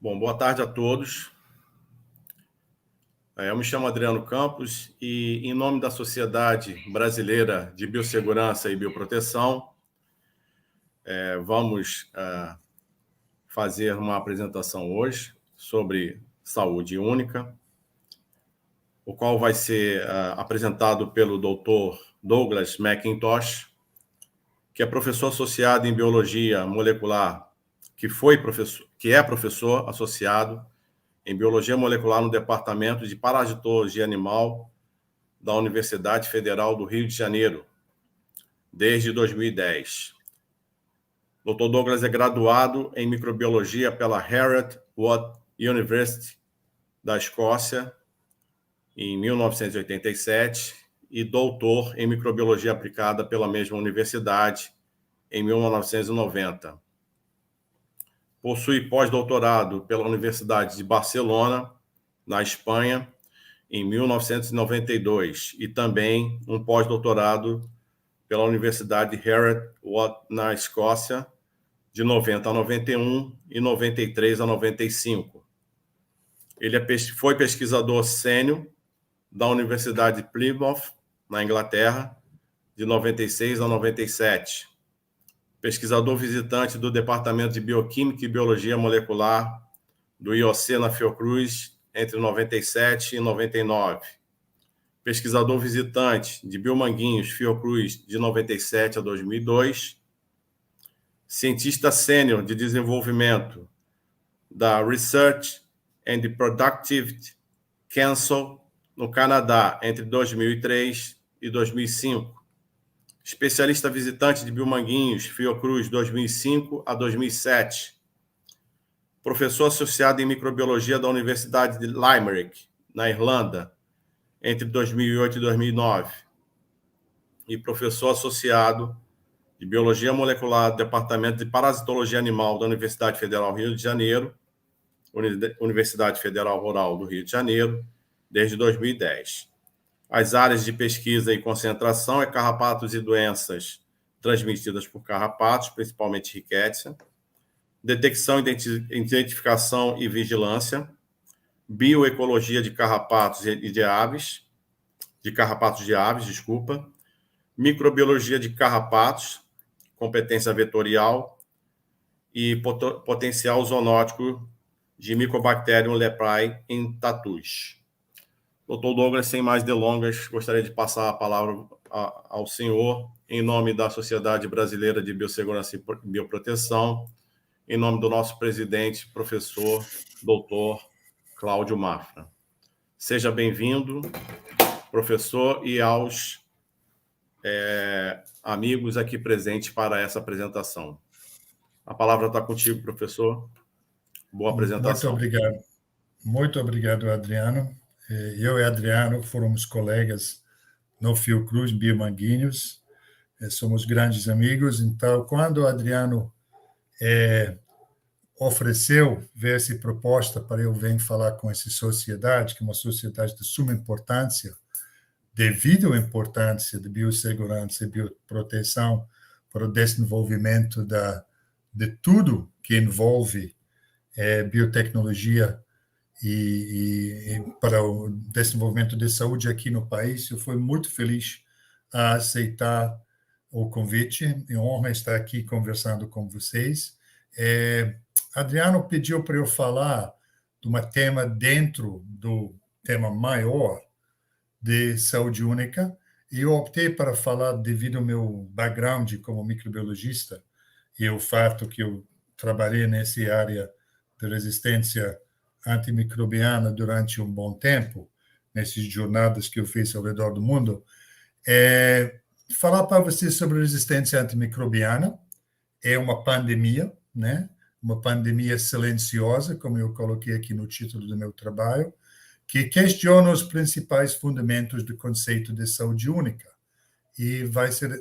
Bom, boa tarde a todos. Eu me chamo Adriano Campos e, em nome da Sociedade Brasileira de Biossegurança e Bioproteção, vamos fazer uma apresentação hoje sobre saúde única, o qual vai ser apresentado pelo Dr. Douglas McIntosh, que é professor associado em Biologia Molecular, que é professor associado em Biologia Molecular no Departamento de Parasitologia Animal da Universidade Federal do Rio de Janeiro, desde 2010. Dr. Douglas é graduado em Microbiologia pela Heriot-Watt University da Escócia, em 1987, e doutor em Microbiologia Aplicada pela mesma universidade, em 1990. Possui pós-doutorado pela Universidade de Barcelona, na Espanha, em 1992, e também um pós-doutorado pela Universidade Heriot-Watt, na Escócia, de 90 a 91 e 93 a 95. Ele foi pesquisador sênior da Universidade de Plymouth, na Inglaterra, de 96 a 97. Pesquisador visitante do Departamento de Bioquímica e Biologia Molecular do IOC na Fiocruz, entre 97 e 99. Pesquisador visitante de Biomanguinhos, Fiocruz, de 97 a 2002. Cientista sênior de desenvolvimento da Research and Productivity Council, no Canadá, entre 2003 e 2005. Especialista visitante de Biomanguinhos, Fiocruz, 2005 a 2007. Professor associado em Microbiologia da Universidade de Limerick, na Irlanda, entre 2008 e 2009. E professor associado de Biologia Molecular do Departamento de Parasitologia Animal da Universidade Federal Rio de Janeiro, Universidade Federal Rural do Rio de Janeiro, desde 2010. As áreas de pesquisa e concentração é carrapatos e doenças transmitidas por carrapatos, principalmente Rickettsia, detecção, identificação e vigilância, bioecologia de carrapatos e de aves, microbiologia de carrapatos, competência vetorial e potencial zoonótico de Mycobacterium leprae em tatus. Dr. Douglas, sem mais delongas, gostaria de passar a palavra ao senhor, em nome da Sociedade Brasileira de Biossegurança e Bioproteção, em nome do nosso presidente, professor, doutor Cláudio Mafra. Seja bem-vindo, professor, e aos amigos aqui presentes para essa apresentação. A palavra está contigo, professor. Boa apresentação. Muito obrigado. Muito obrigado, Adriano. Eu e Adriano fomos colegas no Fiocruz Biomanguinhos. Somos grandes amigos. Então, quando o Adriano ofereceu ver essa proposta para eu vir falar com essa sociedade, que é uma sociedade de suma importância, devido à importância de biossegurança e bioproteção para o desenvolvimento de tudo que envolve biotecnologia e para o desenvolvimento de saúde aqui no país, eu fui muito feliz a aceitar o convite. É uma honra estar aqui conversando com vocês. Adriano pediu para eu falar de um tema dentro do tema maior de saúde única, e eu optei para falar devido ao meu background como microbiologista e o fato que eu trabalhei nessa área de resistência antimicrobiana durante um bom tempo, nessas jornadas que eu fiz ao redor do mundo, falar para vocês sobre resistência antimicrobiana. É uma pandemia, né? Uma pandemia silenciosa, como eu coloquei aqui no título do meu trabalho, que questiona os principais fundamentos do conceito de saúde única. E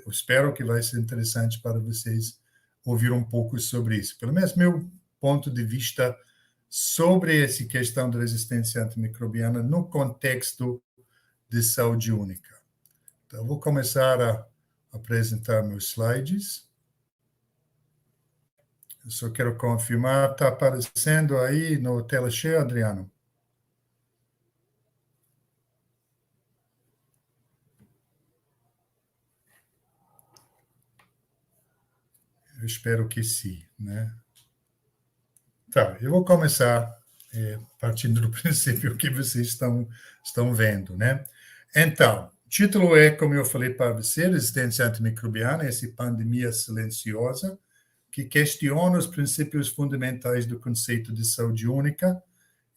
espero que vai ser interessante para vocês ouvir um pouco sobre isso. Pelo menos meu ponto de vista sobre essa questão da resistência antimicrobiana no contexto de saúde única. Então, vou começar a apresentar meus slides. Eu só quero confirmar, está aparecendo aí no tela cheia, Adriano? Eu espero que sim, né? Tá, eu vou começar partindo do princípio que vocês estão vendo, né? Então, o título é, como eu falei para você, Resistência Antimicrobiana, essa pandemia silenciosa, que questiona os princípios fundamentais do conceito de saúde única.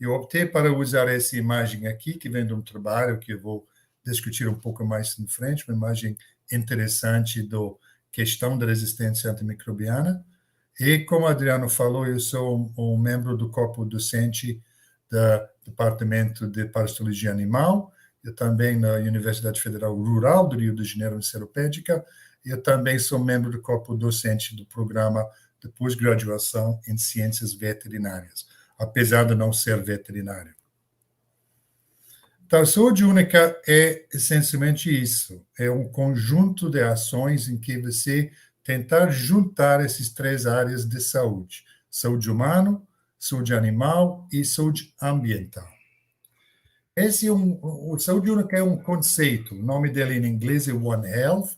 Eu optei para usar essa imagem aqui, que vem de um trabalho que eu vou discutir um pouco mais em frente, uma imagem interessante da questão da resistência antimicrobiana. E, como o Adriano falou, eu sou um membro do corpo docente do Departamento de Parasitologia Animal, eu também na Universidade Federal Rural do Rio de Janeiro, em Seropédica, eu também sou membro do corpo docente do programa de pós-graduação em Ciências Veterinárias, apesar de não ser veterinário. Então, a saúde única é essencialmente isso, é um conjunto de ações em que você tentar juntar essas três áreas de saúde: saúde humana, saúde animal e saúde ambiental. O saúde única é um conceito, o nome dele em inglês é One Health,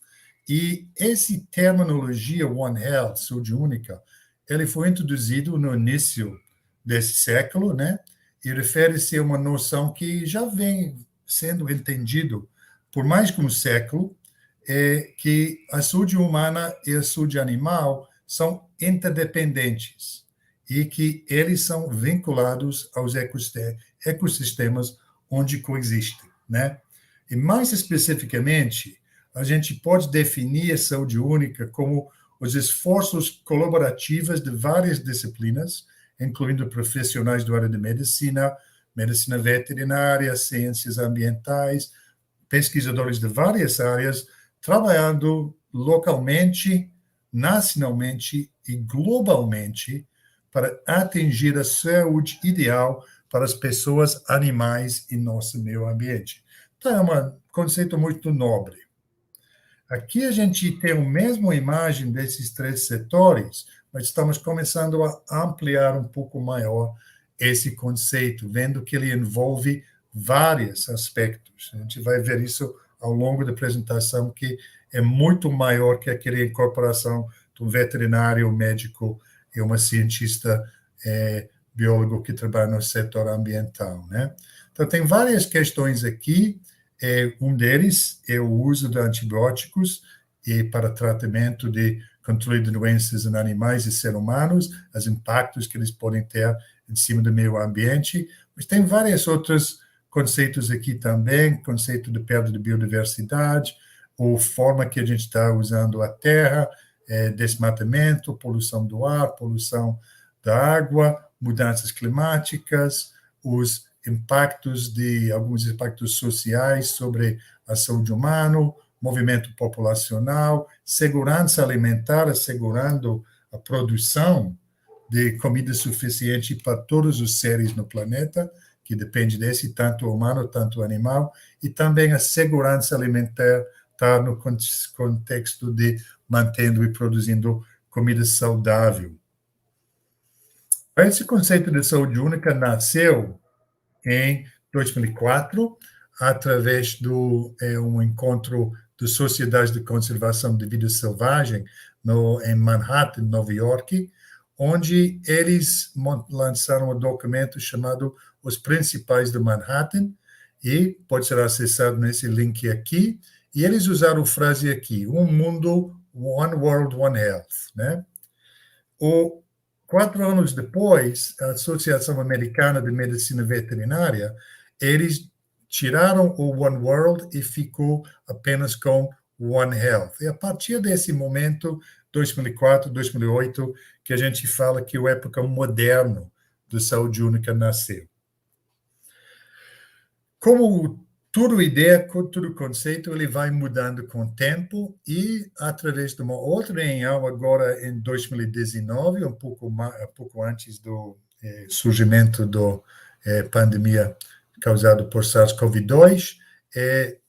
e essa terminologia One Health, saúde única, ele foi introduzido no início desse século, né? E refere-se a uma noção que já vem sendo entendido por mais de um século, é que a saúde humana e a saúde animal são interdependentes e que eles são vinculados aos ecossistemas onde coexistem, né? E mais especificamente, a gente pode definir a saúde única como os esforços colaborativos de várias disciplinas, incluindo profissionais da área de medicina, medicina veterinária, ciências ambientais, pesquisadores de várias áreas, trabalhando localmente, nacionalmente e globalmente para atingir a saúde ideal para as pessoas, animais e nosso meio ambiente. Então, é um conceito muito nobre. Aqui a gente tem a mesma imagem desses três setores, mas estamos começando a ampliar um pouco maior esse conceito, vendo que ele envolve vários aspectos. A gente vai ver isso ao longo da apresentação, que é muito maior que aquela incorporação de um veterinário, um médico e uma cientista biólogo que trabalha no setor ambiental, né? Então, tem várias questões aqui. Um deles é o uso de antibióticos para tratamento de controle de doenças em animais e seres humanos, os impactos que eles podem ter em cima do meio ambiente, mas tem vários outros conceitos aqui também, conceito de perda de biodiversidade, ou forma que a gente está usando a terra, desmatamento, poluição do ar, poluição da água, mudanças climáticas, alguns impactos sociais sobre a saúde humana, movimento populacional, segurança alimentar, assegurando a produção de comida suficiente para todos os seres no planeta, que depende desse, tanto humano, tanto animal, e também a segurança alimentar está no contexto de mantendo e produzindo comida saudável. Esse conceito de saúde única nasceu em 2004, através de um encontro de sociedades de conservação de vida selvagem em Manhattan, Nova York, onde eles lançaram um documento chamado Os Principais de Manhattan, e pode ser acessado nesse link aqui, e eles usaram a frase aqui: um mundo, one world, one health, né? 4 anos depois, a Associação Americana de Medicina Veterinária, eles tiraram o One World e ficou apenas com One Health. E a partir desse momento, 2004, 2008, que a gente fala que a época moderna da saúde única nasceu. Como tudo ideia, todo conceito, ele vai mudando com o tempo, e através de uma outra reunião agora em 2019, um pouco antes do surgimento da pandemia causada por SARS-CoV-2,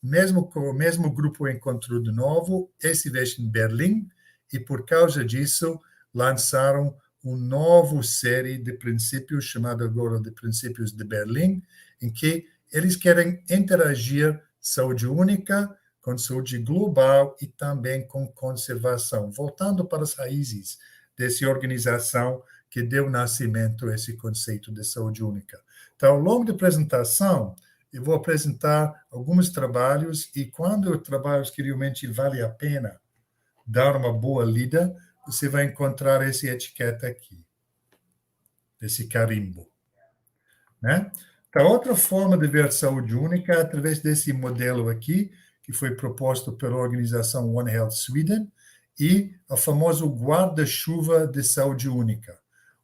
mesmo o mesmo grupo encontrou de novo, esse vez em Berlim, e por causa disso lançaram uma nova série de princípios, chamada agora de Princípios de Berlim, em que eles querem interagir saúde única com saúde global e também com conservação, voltando para as raízes dessa organização que deu nascimento a esse conceito de saúde única. Então, ao longo da apresentação, eu vou apresentar alguns trabalhos e quando trabalhos que realmente vale a pena dar uma boa lida, você vai encontrar essa etiqueta aqui, esse carimbo, né? Então, outra forma de ver saúde única é através desse modelo aqui, que foi proposto pela organização One Health Sweden, e o famoso guarda-chuva de saúde única,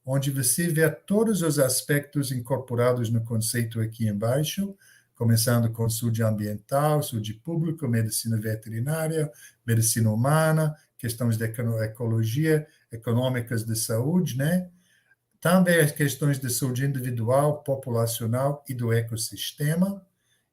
onde você vê todos os aspectos incorporados no conceito aqui embaixo, começando com saúde ambiental, saúde pública, medicina veterinária, medicina humana, questões de ecologia, econômicas de saúde, né? Também as questões de saúde individual, populacional e do ecossistema.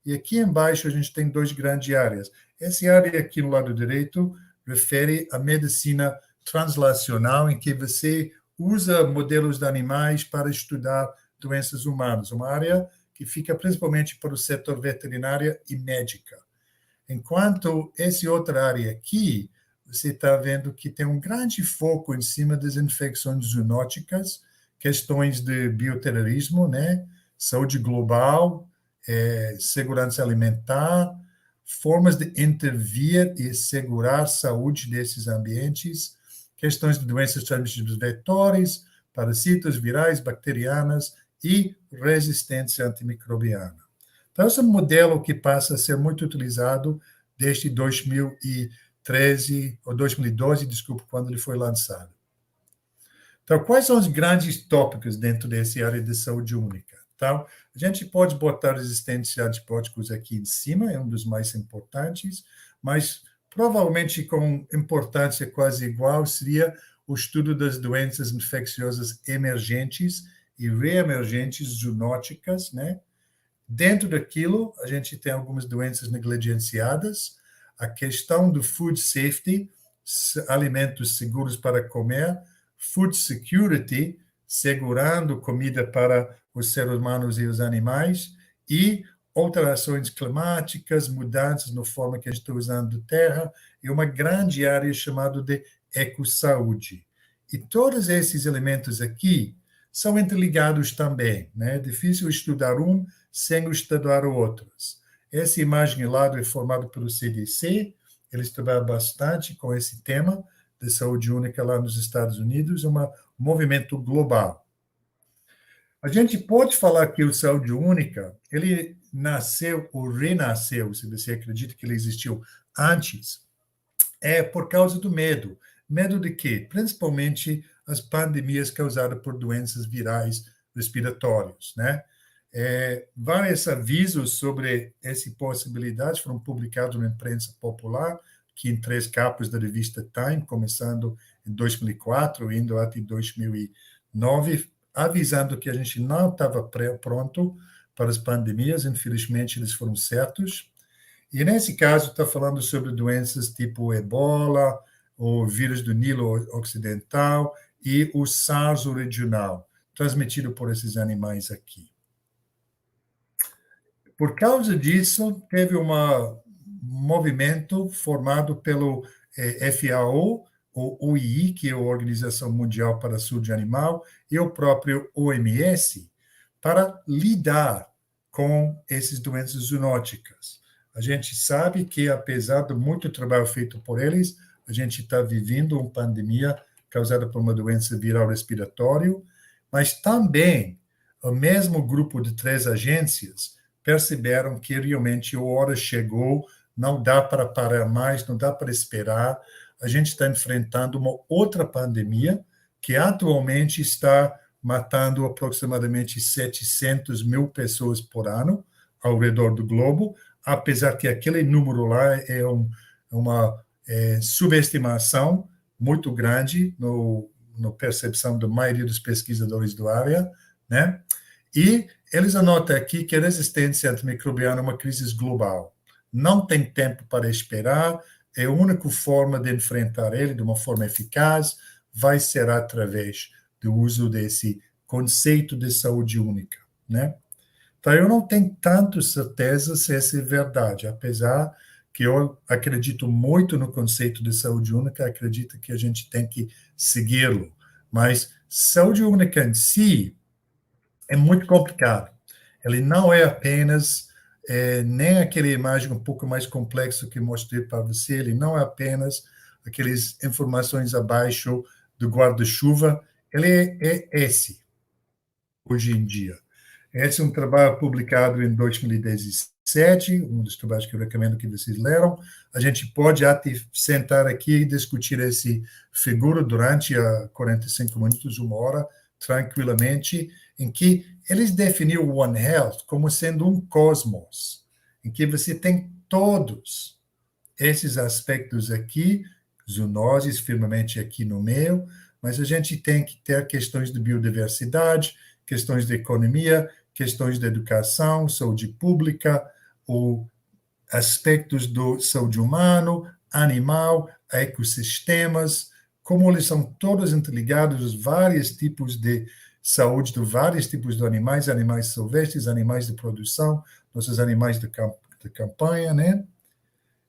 E aqui embaixo a gente tem duas grandes áreas. Essa área aqui no lado direito refere à medicina translacional, em que você usa modelos de animais para estudar doenças humanas, uma área que fica principalmente para o setor veterinário e médica. Enquanto essa outra área aqui, você está vendo que tem um grande foco em cima das infecções zoonóticas, questões de bioterrorismo, né? Saúde global, segurança alimentar, formas de intervir e segurar a saúde desses ambientes, questões de doenças transmissíveis vetores, parasitas, virais, bacterianas e resistência antimicrobiana. Então, esse é um modelo que passa a ser muito utilizado desde 2013, ou 2012, desculpa, quando ele foi lançado. Então, quais são os grandes tópicos dentro dessa área de saúde única? Então, a gente pode botar resistência a antibióticos aqui em cima, é um dos mais importantes, mas provavelmente com importância quase igual seria o estudo das doenças infecciosas emergentes e reemergentes zoonóticas, né? Dentro daquilo, a gente tem algumas doenças negligenciadas, a questão do food safety, alimentos seguros para comer, food security, segurando comida para os seres humanos e os animais, e alterações climáticas, mudanças na forma que a gente está usando terra, e uma grande área chamada de ecossaúde. E todos esses elementos aqui são interligados também, né? É difícil estudar um sem estudar outros. Essa imagem lá é formada pelo CDC, eles trabalham bastante com esse tema de saúde única lá nos Estados Unidos, um movimento global. A gente pode falar que o saúde única, ele nasceu ou renasceu, se você acredita que ele existiu antes, por causa do medo. Medo de quê? Principalmente as pandemias causadas por doenças virais respiratórias, né? Vários avisos sobre essa possibilidade foram publicados na imprensa popular, que em 3 capas da revista Time, começando em 2004, indo até 2009, avisando que a gente não estava pronto para as pandemias. Infelizmente, eles foram certos. E, nesse caso, está falando sobre doenças tipo Ebola, o vírus do Nilo Ocidental e o SARS regional, transmitido por esses animais aqui. Por causa disso, teve um movimento formado pelo FAO, o OIE, que é a Organização Mundial para a Saúde Animal, e o próprio OMS, para lidar com essas doenças zoonóticas. A gente sabe que, apesar de muito trabalho feito por eles, a gente está vivendo uma pandemia causada por uma doença viral respiratória, mas também o mesmo grupo de 3 agências perceberam que realmente a hora chegou, não dá para parar mais, não dá para esperar. A gente está enfrentando uma outra pandemia que atualmente está matando aproximadamente 700 mil pessoas por ano ao redor do globo, apesar que aquele número lá é uma subestimação muito grande na percepção da maioria dos pesquisadores da área, né? E eles anotam aqui que a resistência antimicrobiana é uma crise global. Não tem tempo para esperar, a única forma de enfrentar ele de uma forma eficaz vai ser através do uso desse conceito de saúde única, né? Então, eu não tenho tanto certeza se essa é verdade, apesar que eu acredito muito no conceito de saúde única, acredito que a gente tem que segui-lo. Mas saúde única em si é muito complicado. Ele não é apenas nem aquela imagem um pouco mais complexa que mostrei para você, ele não é apenas aquelas informações abaixo do guarda-chuva, ele é esse, hoje em dia. Esse é um trabalho publicado em 2017, um dos trabalhos que eu recomendo que vocês leram. A gente pode até sentar aqui e discutir esse figura durante 45 minutos, uma hora, tranquilamente, em que eles definiram o One Health como sendo um cosmos, em que você tem todos esses aspectos aqui, zoonoses firmemente aqui no meio, mas a gente tem que ter questões de biodiversidade, questões de economia, questões de educação, saúde pública, ou aspectos do saúde humano, animal, ecossistemas, como eles são todos interligados, vários tipos de saúde de vários tipos de animais, animais silvestres, animais de produção, nossos animais de campanha, né?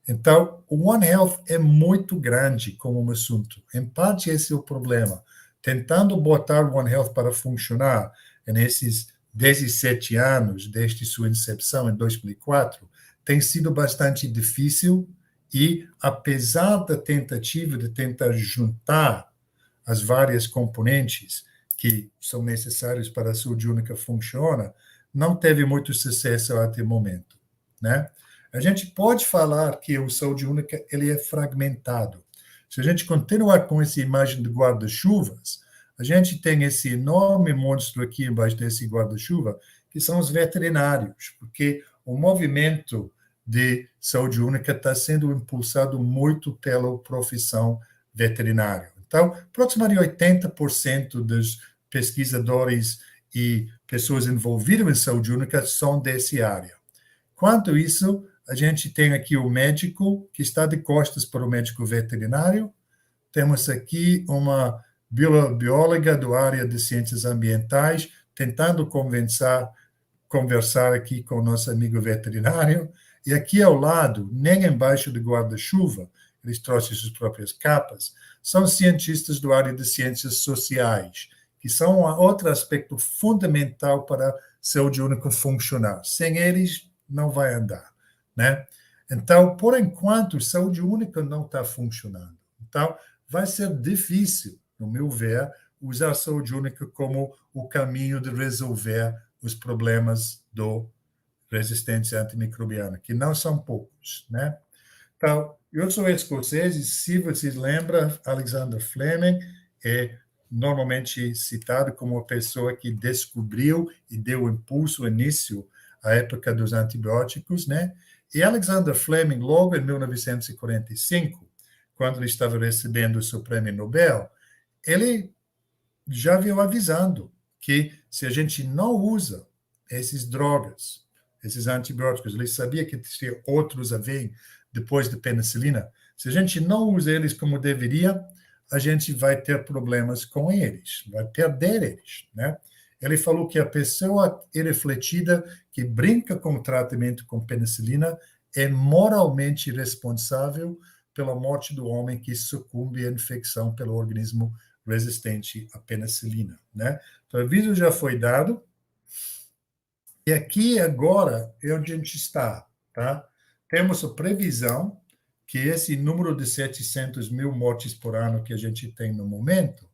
Então, o One Health é muito grande como um assunto. Em parte, esse é o problema. Tentando botar o One Health para funcionar nesses 17 anos, desde sua incepção em 2004, tem sido bastante difícil e, apesar da tentativa de tentar juntar as várias componentes que são necessários para a saúde única funcionar, não teve muito sucesso até o momento, né? A gente pode falar que o saúde única ele é fragmentado. Se a gente continuar com essa imagem de guarda-chuvas, a gente tem esse enorme monstro aqui embaixo desse guarda-chuva, que são os veterinários, porque o movimento de saúde única está sendo impulsado muito pela profissão veterinária. Então, aproximadamente 80% dos pesquisadores e pessoas envolvidas em saúde única são dessa área. Quanto isso, a gente tem aqui o médico, que está de costas para o médico veterinário. Temos aqui uma bióloga da área de ciências ambientais, tentando conversar aqui com o nosso amigo veterinário. E aqui ao lado, nem embaixo do guarda-chuva, eles trouxeram suas próprias capas, são cientistas da área de ciências sociais, que são outro aspecto fundamental para a saúde única funcionar. Sem eles, não vai andar, né? Então, por enquanto, saúde única não está funcionando. Então, vai ser difícil, no meu ver, usar a saúde única como o caminho de resolver os problemas da resistência antimicrobiana, que não são poucos, né? Então, eu sou escocês e, se vocês lembram, Alexander Fleming é normalmente citado como a pessoa que descobriu e deu impulso, início à época dos antibióticos, né? E Alexander Fleming, logo em 1945, quando ele estava recebendo o seu prêmio Nobel, ele já veio avisando que se a gente não usa essas drogas, esses antibióticos, ele sabia que tinha outros a vir depois da penicilina, se a gente não usa eles como deveria, a gente vai ter problemas com eles, vai perder eles, né? Ele falou que a pessoa irrefletida que brinca com o tratamento com penicilina é moralmente responsável pela morte do homem que sucumbe à infecção pelo organismo resistente à penicilina, né? Então, o aviso já foi dado. E aqui, agora, é onde a gente está, tá? Temos a previsão que esse número de 700 mil mortes por ano que a gente tem no momento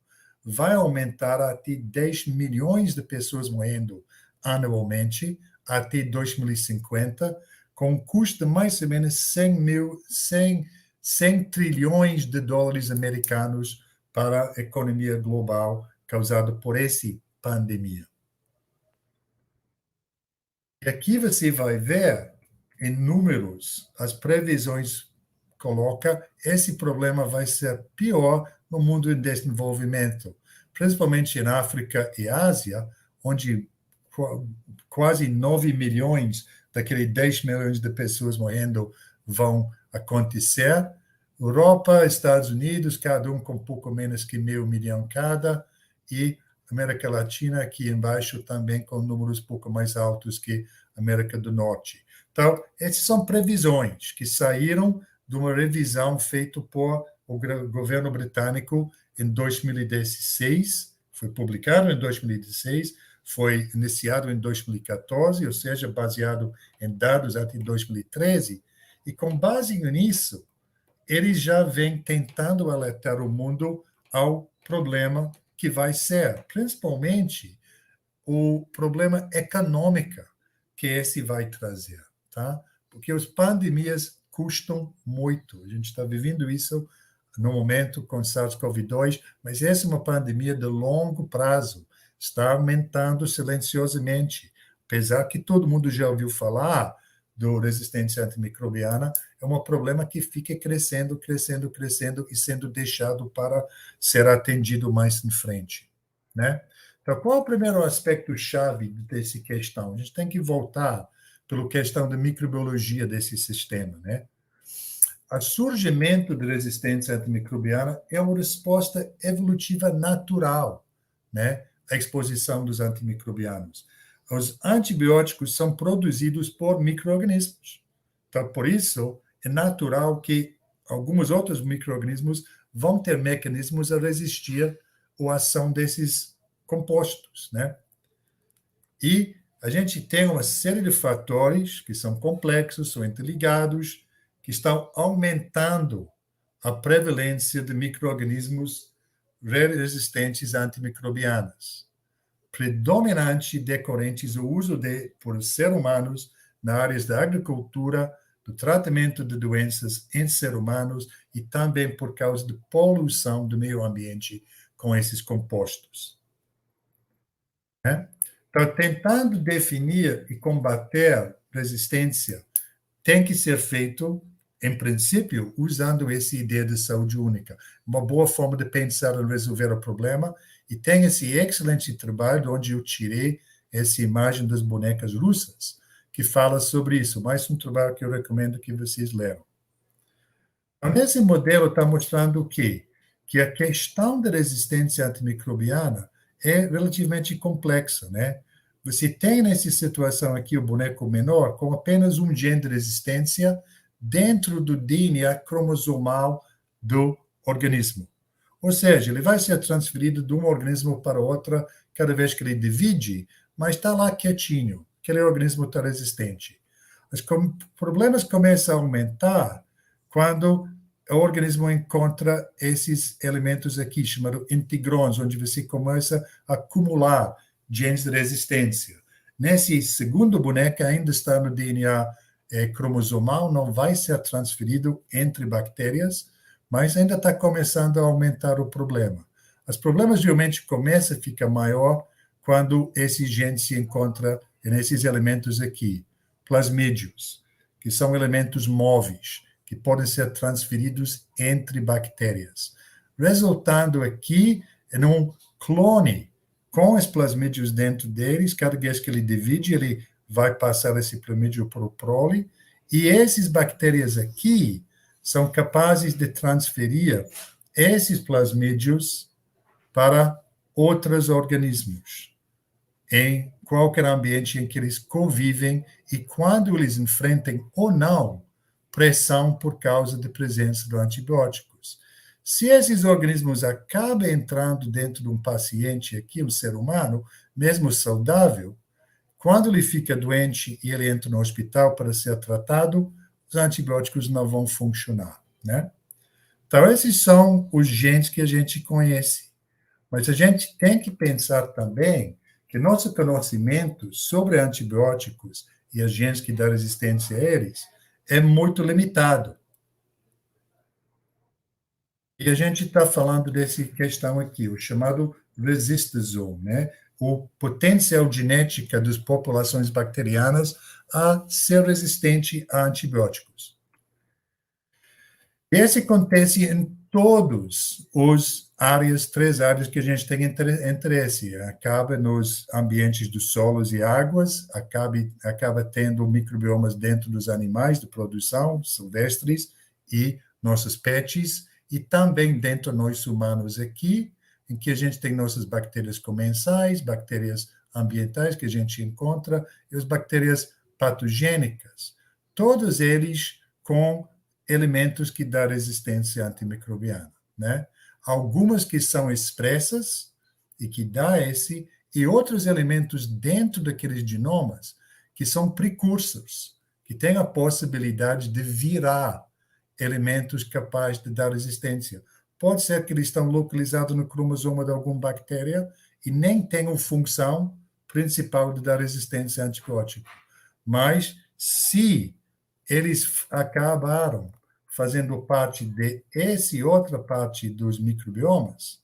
vai aumentar até 10 milhões de pessoas morrendo anualmente até 2050, com um custo de mais ou menos 100 trilhões de dólares americanos para a economia global causada por essa pandemia. E aqui você vai ver, em números, as previsões coloca esse problema vai ser pior no mundo em desenvolvimento, principalmente em África e Ásia, onde quase 9 milhões daqueles 10 milhões de pessoas morrendo vão acontecer. Europa, Estados Unidos, cada um com pouco menos que 500 mil cada, e América Latina, aqui embaixo também com números um pouco mais altos que América do Norte. Então, essas são previsões que saíram de uma revisão feita por o governo britânico em 2016, foi publicado em 2016, foi iniciado em 2014, ou seja, baseado em dados até 2013, e com base nisso, eles já vêm tentando alertar o mundo ao problema que vai ser, principalmente, o problema econômico que esse vai trazer, tá? Porque as pandemias custam muito. A gente está vivendo isso no momento com SARS-CoV-2, mas essa é uma pandemia de longo prazo, está aumentando silenciosamente. Apesar que todo mundo já ouviu falar do resistência antimicrobiana, é um problema que fica crescendo, crescendo, crescendo e sendo deixado para ser atendido mais em frente, né? Então, qual é o primeiro aspecto-chave dessa questão? A gente tem que voltar pela questão da microbiologia desse sistema, né? O surgimento da resistência antimicrobiana é uma resposta evolutiva natural, né, à exposição dos antimicrobianos. Os antibióticos são produzidos por micro-organismos. Então, por isso, é natural que alguns outros micro-organismos vão ter mecanismos a resistir à ação desses compostos, né? E a gente tem uma série de fatores que são complexos, são interligados, que estão aumentando a prevalência de micro-organismos resistentes a antimicrobianas, predominante decorrentes do uso por seres humanos na áreas da agricultura, do tratamento de doenças em seres humanos e também por causa de poluição do meio ambiente com esses compostos. Né? Então, tentando definir e combater resistência, tem que ser feito, em princípio, usando essa ideia de saúde única. Uma boa forma de pensar em resolver o problema, e tem esse excelente trabalho onde eu tirei essa imagem das bonecas russas, que fala sobre isso. Mais um trabalho que eu recomendo que vocês leiam. Então, esse modelo está mostrando o quê? Que a questão da resistência antimicrobiana é relativamente complexa, né? Você tem nessa situação aqui o boneco menor com apenas um gene de resistência dentro do DNA cromossomal do organismo. Ou seja, ele vai ser transferido de um organismo para outro cada vez que ele divide, mas está lá quietinho, aquele organismo está resistente. Os problemas começam a aumentar quando o organismo encontra esses elementos aqui, chamados integrons, onde você começa a acumular genes de resistência. Nesse segundo boneco, ainda está no DNA cromossomal, não vai ser transferido entre bactérias, mas ainda está começando a aumentar o problema. Os problemas realmente começam a ficar maior quando esse gene se encontra nesses elementos aqui, plasmídios, que são elementos móveis, que podem ser transferidos entre bactérias, resultando aqui em um clone com os plasmídios dentro deles. Cada vez que ele divide, ele vai passar esse plasmídio para o prole, e essas bactérias aqui são capazes de transferir esses plasmídios para outros organismos, em qualquer ambiente em que eles convivem, e quando eles enfrentem ou não pressão por causa da presença de antibióticos. Se esses organismos acabam entrando dentro de um paciente aqui, um ser humano, mesmo saudável, quando ele fica doente e ele entra no hospital para ser tratado, os antibióticos não vão funcionar, né? Então, esses são os genes que a gente conhece. Mas a gente tem que pensar também que nosso conhecimento sobre antibióticos e os genes que dão resistência a eles é muito limitado. E a gente está falando dessa questão aqui, o chamado resistosome, né? O potencial genética das populações bacterianas a ser resistente a antibióticos. Esse acontece em todas as áreas, 3 áreas que a gente tem interesse. Acaba nos ambientes dos solos e águas, acaba tendo microbiomas dentro dos animais de produção, silvestres, e nossos pets, e também dentro de nós humanos aqui, em que a gente tem nossas bactérias comensais, bactérias ambientais que a gente encontra, e as bactérias patogênicas. Todos eles com elementos que dão resistência antimicrobiana, né? Algumas que são expressas e que dá esse, e outros elementos dentro daqueles genomas que são precursores, que têm a possibilidade de virar elementos capazes de dar resistência. Pode ser que eles estão localizados no cromossoma de alguma bactéria e nem tenham função principal de dar resistência a antibiótico. Mas, se eles acabaram fazendo parte de essa outra parte dos microbiomas,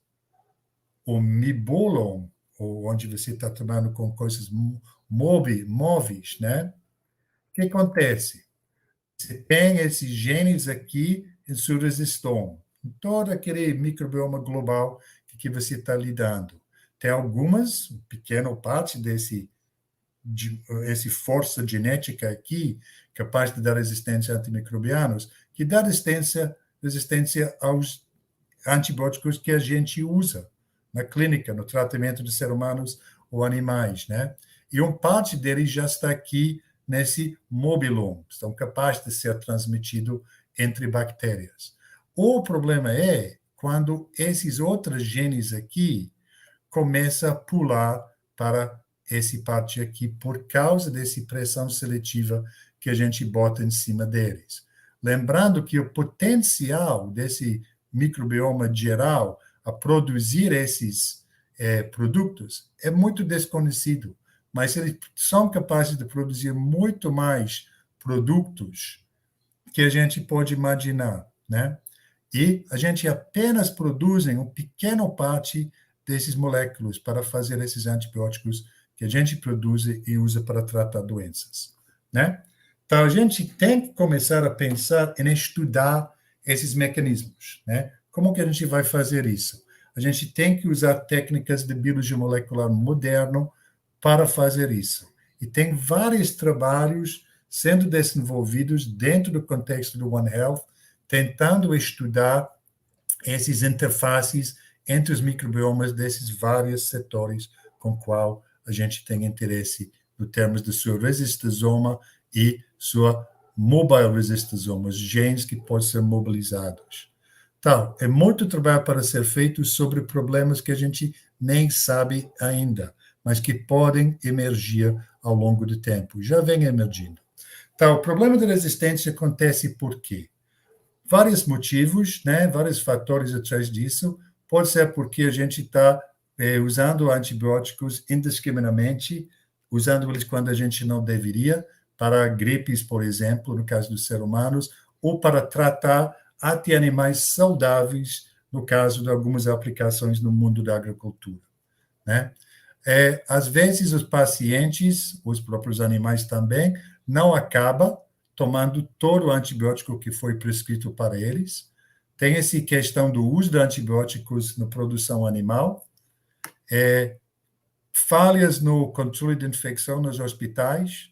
o mibulon, ou onde você está trabalhando com coisas móveis, né? O que acontece? Você tem esses genes aqui em seu resistoma, em todo aquele microbioma global que você está lidando. Tem algumas, pequena parte essa força genética aqui, capaz de dar resistência a antimicrobianos, que dá resistência aos antibióticos que a gente usa na clínica, no tratamento de seres humanos ou animais, né? E uma parte deles já está aqui nesse mobilome, estão capazes de ser transmitido entre bactérias. O problema é quando esses outros genes aqui começam a pular para essa parte aqui por causa dessa pressão seletiva que a gente bota em cima deles. Lembrando que o potencial desse microbioma geral a produzir esses produtos é muito desconhecido, mas eles são capazes de produzir muito mais produtos que a gente pode imaginar, né? E a gente apenas produz uma pequena parte desses moléculas para fazer esses antibióticos que a gente produz e usa para tratar doenças, né? Então, a gente tem que começar a pensar em estudar esses mecanismos, né? Como que a gente vai fazer isso? A gente tem que usar técnicas de biologia molecular moderno para fazer isso. E tem vários trabalhos sendo desenvolvidos dentro do contexto do One Health, tentando estudar essas interfaces entre os microbiomas desses vários setores com qual a gente tem interesse no termos de seu resistosoma e sua mobile resistosoma, os genes que podem ser mobilizados. Então, é muito trabalho para ser feito sobre problemas que a gente nem sabe ainda, mas que podem emergir ao longo do tempo. Já vem emergindo. Então, o problema da resistência acontece por quê? Vários motivos, né? Vários fatores atrás disso. Pode ser porque a gente está usando antibióticos indiscriminadamente, usando eles quando a gente não deveria, para gripes, por exemplo, no caso dos seres humanos, ou para tratar até animais saudáveis, no caso de algumas aplicações no mundo da agricultura, né? Às vezes, os pacientes, os próprios animais também, não acabam tomando todo o antibiótico que foi prescrito para eles. Tem essa questão do uso de antibióticos na produção animal, falhas no controle de infecção nos hospitais,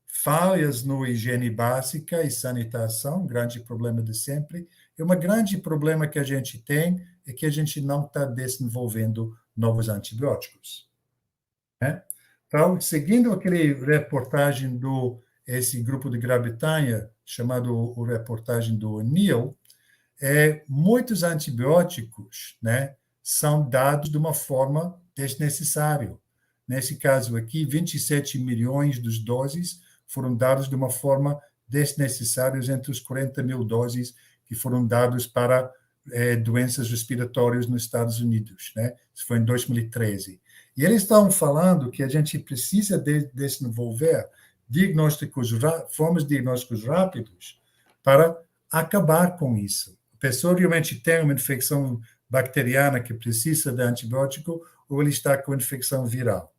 falhas no higiene básica e sanitação, grande problema de sempre. E um grande problema que a gente tem é que a gente não está desenvolvendo novos antibióticos, né? Então, seguindo aquele reportagem esse grupo de Grã-Bretanha, chamado o reportagem do O'Neill, muitos antibióticos, né, são dados de uma forma desnecessária. Nesse caso aqui, 27 milhões de doses foram dados de uma forma desnecessária entre os 40 mil doses que foram dados para doenças respiratórias nos Estados Unidos, né? Isso foi em 2013. E eles estão falando que a gente precisa desenvolver formas de diagnósticos rápidos para acabar com isso. A pessoa realmente tem uma infecção bacteriana que precisa de antibiótico ou ele está com infecção viral.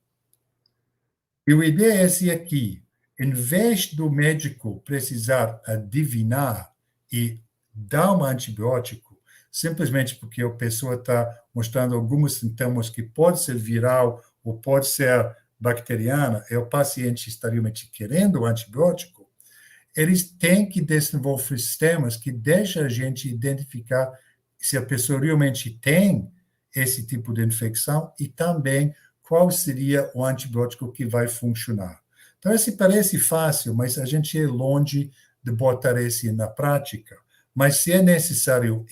E a ideia é essa aqui. Em vez do médico precisar adivinhar e dar um antibiótico, simplesmente porque a pessoa está mostrando alguns sintomas que pode ser viral ou pode ser bacteriana, e o paciente está realmente querendo o antibiótico, eles têm que desenvolver sistemas que deixam a gente identificar se a pessoa realmente tem esse tipo de infecção e também qual seria o antibiótico que vai funcionar. Então, esse parece fácil, mas a gente é longe de botar isso na prática. Mas se é necessário,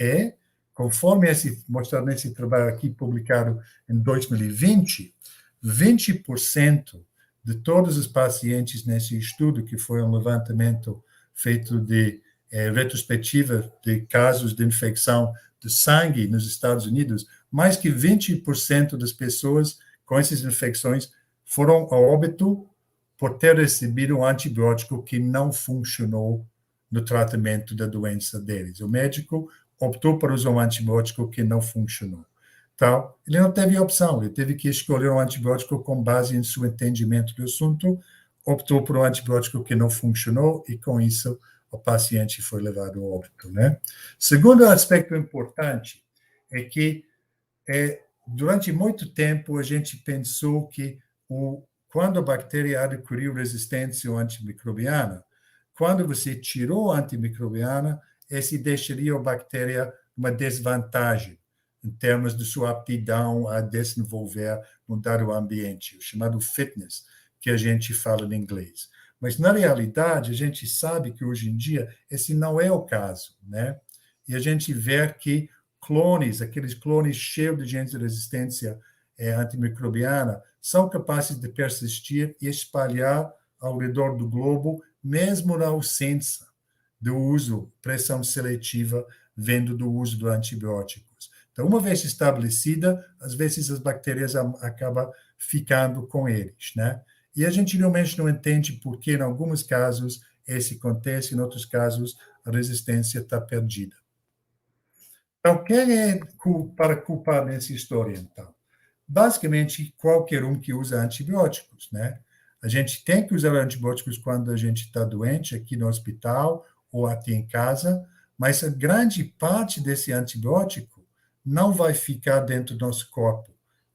conforme mostrado nesse trabalho aqui publicado em 2020, 20% de todos os pacientes nesse estudo, que foi um levantamento feito de retrospectiva de casos de infecção de sangue nos Estados Unidos, mais que 20% das pessoas com essas infecções foram a óbito por ter recebido um antibiótico que não funcionou no tratamento da doença deles. O médico optou por usar um antibiótico que não funcionou. Então, ele não teve opção, ele teve que escolher um antibiótico com base em seu entendimento do assunto, optou por um antibiótico que não funcionou e, com isso, o paciente foi levado ao óbito, né? Segundo aspecto importante é que durante muito tempo a gente pensou que quando a bactéria adquiriu resistência antimicrobiana, quando você tirou a antimicrobiana, esse deixaria a bactéria uma desvantagem em termos de sua aptidão a desenvolver no dado ambiente, o chamado fitness, que a gente fala em inglês. Mas, na realidade, a gente sabe que, hoje em dia, esse não é o caso, né? E a gente vê que aqueles clones cheios de genes de resistência antimicrobiana, são capazes de persistir e espalhar ao redor do globo, mesmo na ausência do uso, pressão seletiva, vindo do uso de antibióticos. Então, uma vez estabelecida, às vezes as bactérias acabam ficando com eles, né? E a gente realmente não entende por que, em alguns casos, isso acontece, em outros casos, a resistência está perdida. Então, quem é para culpar nessa história, então? Basicamente, qualquer um que usa antibióticos, né? A gente tem que usar antibióticos quando a gente está doente, aqui no hospital ou até em casa, mas a grande parte desse antibiótico não vai ficar dentro do nosso corpo.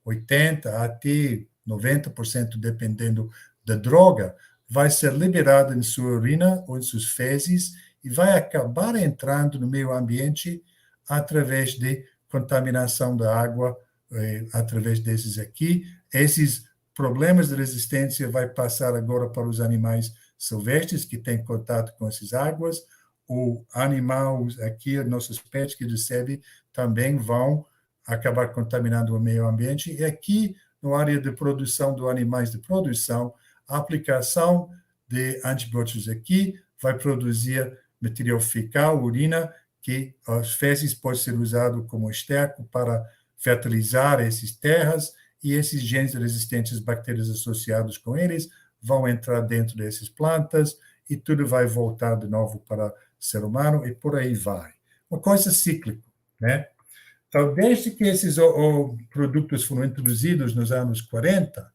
80% até 90%, dependendo da droga, vai ser liberado em sua urina ou em suas fezes e vai acabar entrando no meio ambiente através de contaminação da água, através desses aqui. Esses problemas de resistência vai passar agora para os animais silvestres que têm contato com essas águas. O animal aqui, nossos pets que recebem, também vão acabar contaminando o meio ambiente. E aqui, na área de produção de animais de produção, a aplicação de antibióticos aqui vai produzir material fecal, urina, que as fezes podem ser usadas como esterco para fertilizar essas terras, e esses genes resistentes às bactérias associados com eles vão entrar dentro dessas plantas e tudo vai voltar de novo para o ser humano e por aí vai. Uma coisa cíclica, né? Então, desde que esses produtos foram introduzidos nos anos 40,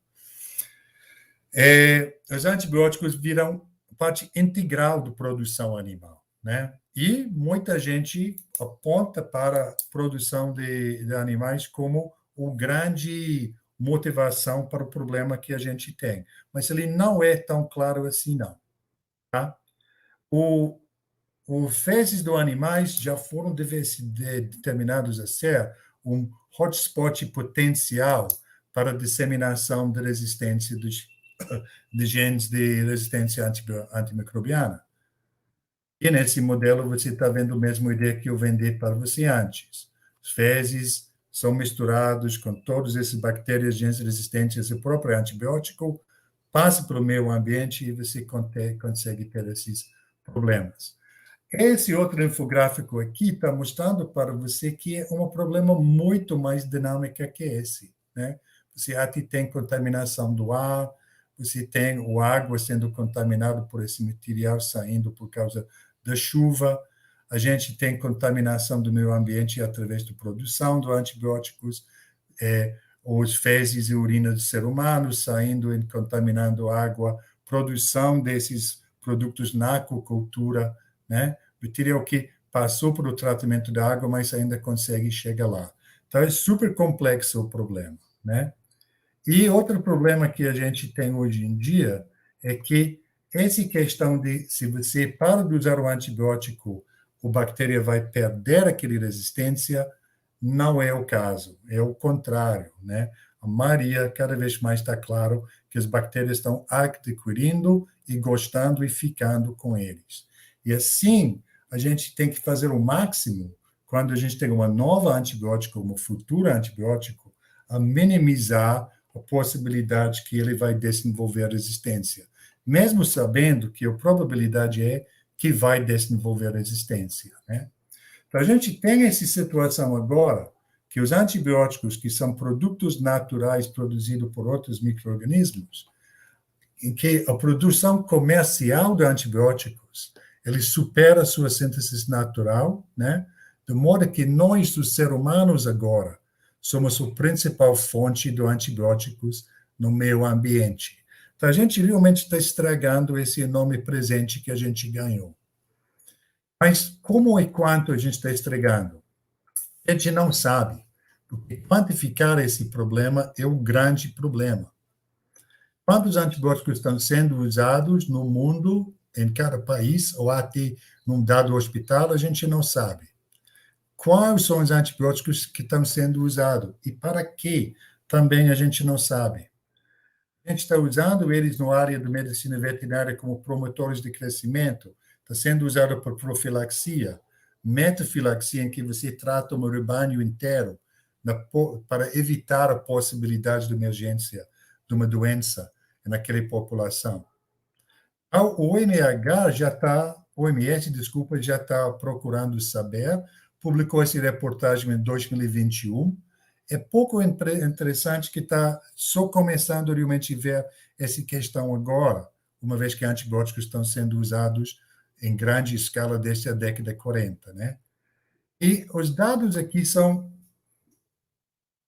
os antibióticos viram parte integral da produção animal, né? E muita gente aponta para a produção de animais como uma grande motivação para o problema que a gente tem. Mas ele não é tão claro assim, não. Tá? Os fezes dos animais já foram determinados a ser um hotspot potencial para a disseminação de resistência de genes de resistência antimicrobiana. E nesse modelo você está vendo a mesma ideia que eu vendi para você antes. Os fezes são misturados com todas essas bactérias, genes resistentes ao próprio antibiótico, passa para o meio ambiente e você consegue ter esses problemas. Esse outro infográfico aqui está mostrando para você que é um problema muito mais dinâmico que esse, né? Você até tem contaminação do ar, você tem a água sendo contaminada por esse material saindo por causa da chuva, a gente tem contaminação do meio ambiente através da produção de antibióticos, os fezes e urina do ser humano saindo e contaminando a água, produção desses produtos na aquacultura, né? Material que passou por o tratamento da água, mas ainda consegue chegar lá. Então, é super complexo o problema, né? E outro problema que a gente tem hoje em dia é que essa questão de se você para de usar o antibiótico, a bactéria vai perder aquela resistência, não é o caso, é o contrário, né? A maioria, cada vez mais está claro que as bactérias estão adquirindo e gostando e ficando com eles. E assim, a gente tem que fazer o máximo, quando a gente tem uma nova antibiótico, uma futura antibiótico, a minimizar a possibilidade que ele vai desenvolver resistência, mesmo sabendo que a probabilidade é que vai desenvolver resistência, né? Então, a gente tem essa situação agora, que os antibióticos, que são produtos naturais produzidos por outros micro-organismos, em que a produção comercial de antibióticos, ele supera a sua síntese natural, né? De modo que nós, os seres humanos, agora, somos a principal fonte de antibióticos no meio ambiente. Então, a gente realmente está estragando esse enorme presente que a gente ganhou. Mas como e quanto a gente está estragando? A gente não sabe. Porque quantificar esse problema é o grande problema. Quantos antibióticos estão sendo usados no mundo, em cada país, ou até num dado hospital, a gente não sabe. Quais são os antibióticos que estão sendo usados e para quê? Também a gente não sabe. A gente está usando eles na área de medicina veterinária como promotores de crescimento, está sendo usado por profilaxia, metafilaxia, em que você trata um rebanho inteiro para evitar a possibilidade de emergência de uma doença naquela população. O OMS, desculpa, já está procurando saber, publicou essa reportagem em 2021. É pouco interessante que está só começando realmente a ver essa questão agora, uma vez que antibióticos estão sendo usados em grande escala desde a década de 40, né? E os dados aqui são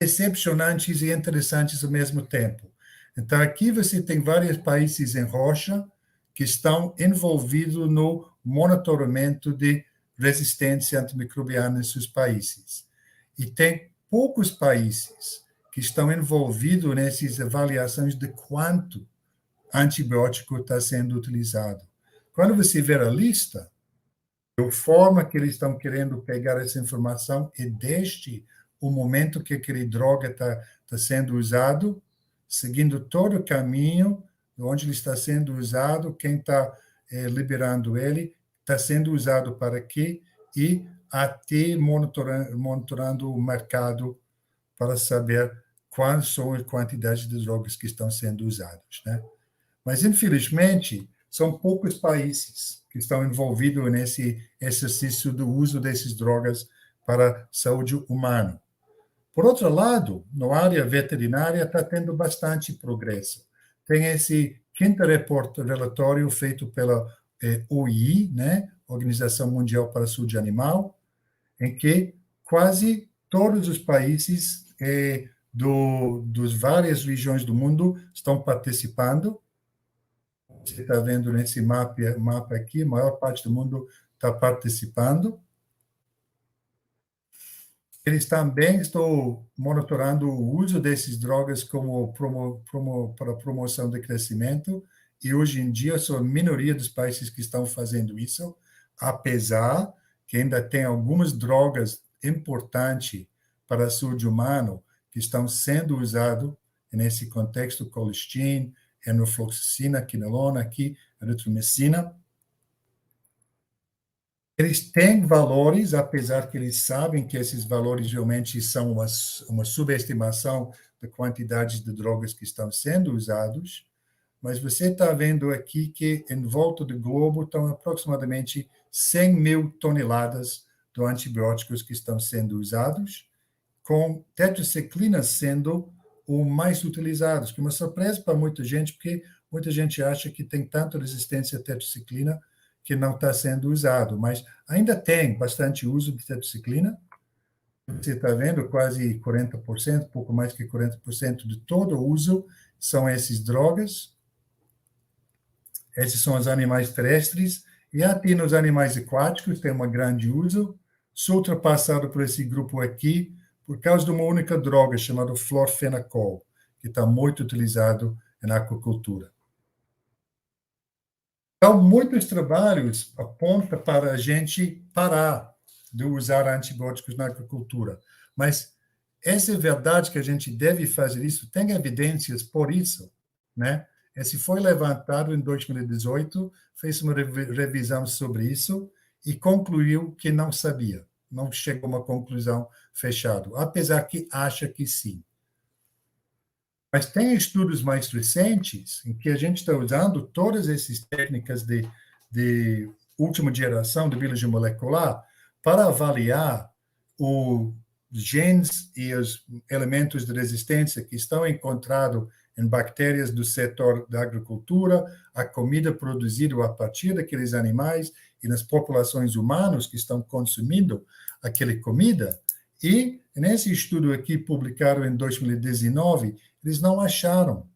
decepcionantes e interessantes ao mesmo tempo. Então, aqui você tem vários países em rocha que estão envolvidos no monitoramento de resistência antimicrobiana em seus países. E tem poucos países que estão envolvidos nessas avaliações de quanto antibiótico está sendo utilizado. Quando você vê a lista, a forma que eles estão querendo pegar essa informação é desde o momento que aquela droga está sendo usado, seguindo todo o caminho de onde ele está sendo usado, quem está liberando ele, está sendo usado para quê, e até monitorando o mercado para saber quais são as quantidades de drogas que estão sendo usadas, né? Mas, infelizmente, são poucos países que estão envolvidos nesse exercício do uso dessas drogas para a saúde humana. Por outro lado, na área veterinária está tendo bastante progresso. Tem esse quinto relatório feito pela OI, né, Organização Mundial para a Saúde Animal, em que quase todos os países dos várias regiões do mundo estão participando. Você está vendo nesse mapa aqui, a maior parte do mundo está participando. Eles também estão monitorando o uso dessas drogas como para promoção de crescimento, e hoje em dia são a minoria dos países que estão fazendo isso, apesar que ainda tem algumas drogas importantes para a saúde humana que estão sendo usadas nesse contexto, colistin, enofloxacina, quinolona, aqui, eritromicina. Eles têm valores, apesar que eles sabem que esses valores realmente são uma subestimação da quantidade de drogas que estão sendo usados, mas você está vendo aqui que em volta do globo estão aproximadamente 100 mil toneladas de antibióticos que estão sendo usados, com tetraciclina sendo o mais utilizado, que é uma surpresa para muita gente, porque muita gente acha que tem tanta resistência à tetraciclina que não está sendo usado, mas ainda tem bastante uso de tetraciclina. Você está vendo quase 40%, pouco mais que 40% de todo o uso são essas drogas. Esses são os animais terrestres, e até nos animais aquáticos tem um grande uso. Sou ultrapassado por esse grupo aqui por causa de uma única droga chamada florfenacol, que está muito utilizado na aquacultura. Então, muitos trabalhos apontam para a gente parar de usar antibióticos na agricultura, Mas essa é verdade que a gente deve fazer isso, tem evidências por isso, né? Esse foi levantado em 2018, fez uma revisão sobre isso e concluiu que não sabia, não chegou a uma conclusão fechada, apesar que acha que sim. Mas tem estudos mais recentes em que a gente está usando todas essas técnicas de última geração de biologia molecular para avaliar os genes e os elementos de resistência que estão encontrados em bactérias do setor da agricultura, a comida produzida a partir daqueles animais e nas populações humanas que estão consumindo aquela comida. E nesse estudo aqui, publicado em 2019, eles não acharam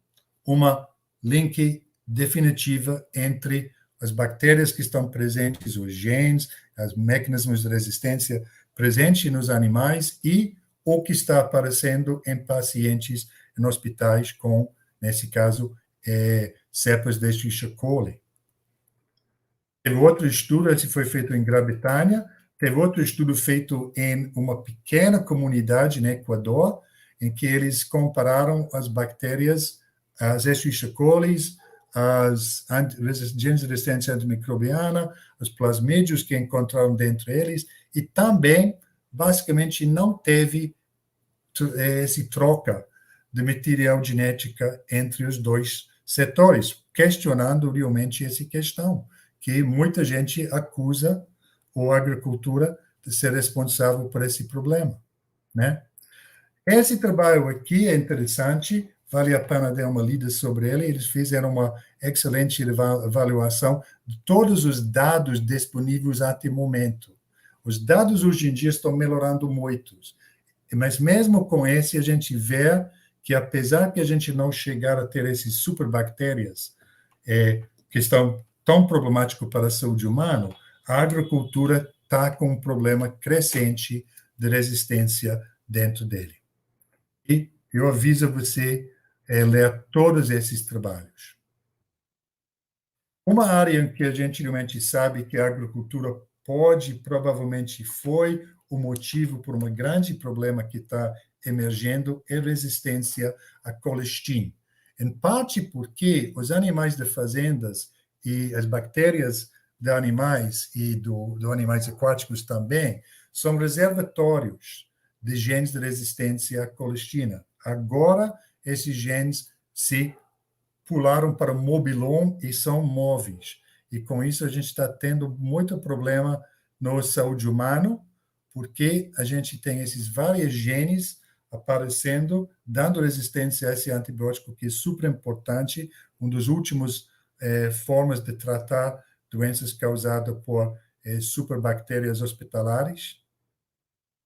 uma link definitiva entre as bactérias que estão presentes, os genes, os mecanismos de resistência presentes nos animais e o que está aparecendo em pacientes em hospitais com, nesse caso, cepas de Escherichia coli. Teve outro estudo, esse foi feito em Grã-Bretanha, teve outro estudo feito em uma pequena comunidade no Equador, em que eles compararam as bactérias, as Escherichia coli, as genes de resistência antimicrobiana, os plasmídios que encontraram dentro deles, e também, basicamente, não teve essa troca de material genética entre os dois setores, questionando realmente essa questão, que muita gente acusa a agricultura de ser responsável por esse problema, né? Esse trabalho aqui é interessante, vale a pena dar uma lida sobre ele. Eles fizeram uma excelente avaliação de todos os dados disponíveis até o momento. Os dados hoje em dia estão melhorando muito, mas mesmo com esse, a gente vê que, apesar que a gente não chegar a ter essas superbactérias que estão tão problemáticos para a saúde humana, a agricultura está com um problema crescente de resistência dentro dele. E eu aviso você ler todos esses trabalhos. Uma área em que a gente realmente sabe que a agricultura provavelmente foi o motivo por um grande problema que está emergendo é resistência à colistina. Em parte porque os animais de fazendas e as bactérias de animais e do animais aquáticos também são reservatórios de genes de resistência à colistina. Agora, esses genes se pularam para o mobilon e são móveis. E com isso a gente está tendo muito problema na saúde humana, porque a gente tem esses vários genes aparecendo, dando resistência a esse antibiótico que é super importante, uma das últimas formas de tratar doenças causadas por superbactérias hospitalares.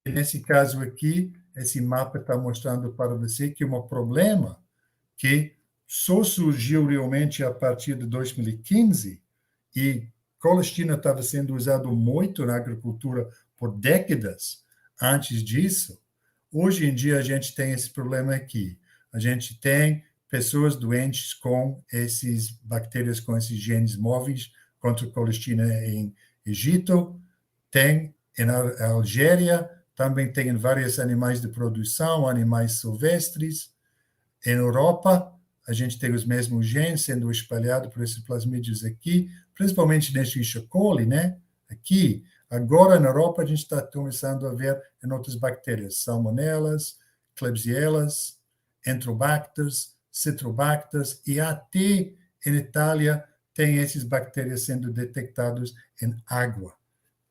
E nesse caso aqui, esse mapa está mostrando para você que é um problema que só surgiu realmente a partir de 2015 e colistina estava sendo usado muito na agricultura por décadas antes disso. Hoje em dia a gente tem esse problema aqui. A gente tem pessoas doentes com essas bactérias, com esses genes móveis contra a colistina em Egito, tem em Algéria, também tem em vários animais de produção, animais silvestres. Em Europa, a gente tem os mesmos genes sendo espalhados por esses plasmídios aqui, principalmente nesse Escherichia coli, né? Aqui, agora na Europa, a gente está começando a ver em outras bactérias, salmonelas, klebsielas, enterobacters, citrobacters, e até em Itália tem essas bactérias sendo detectadas em água,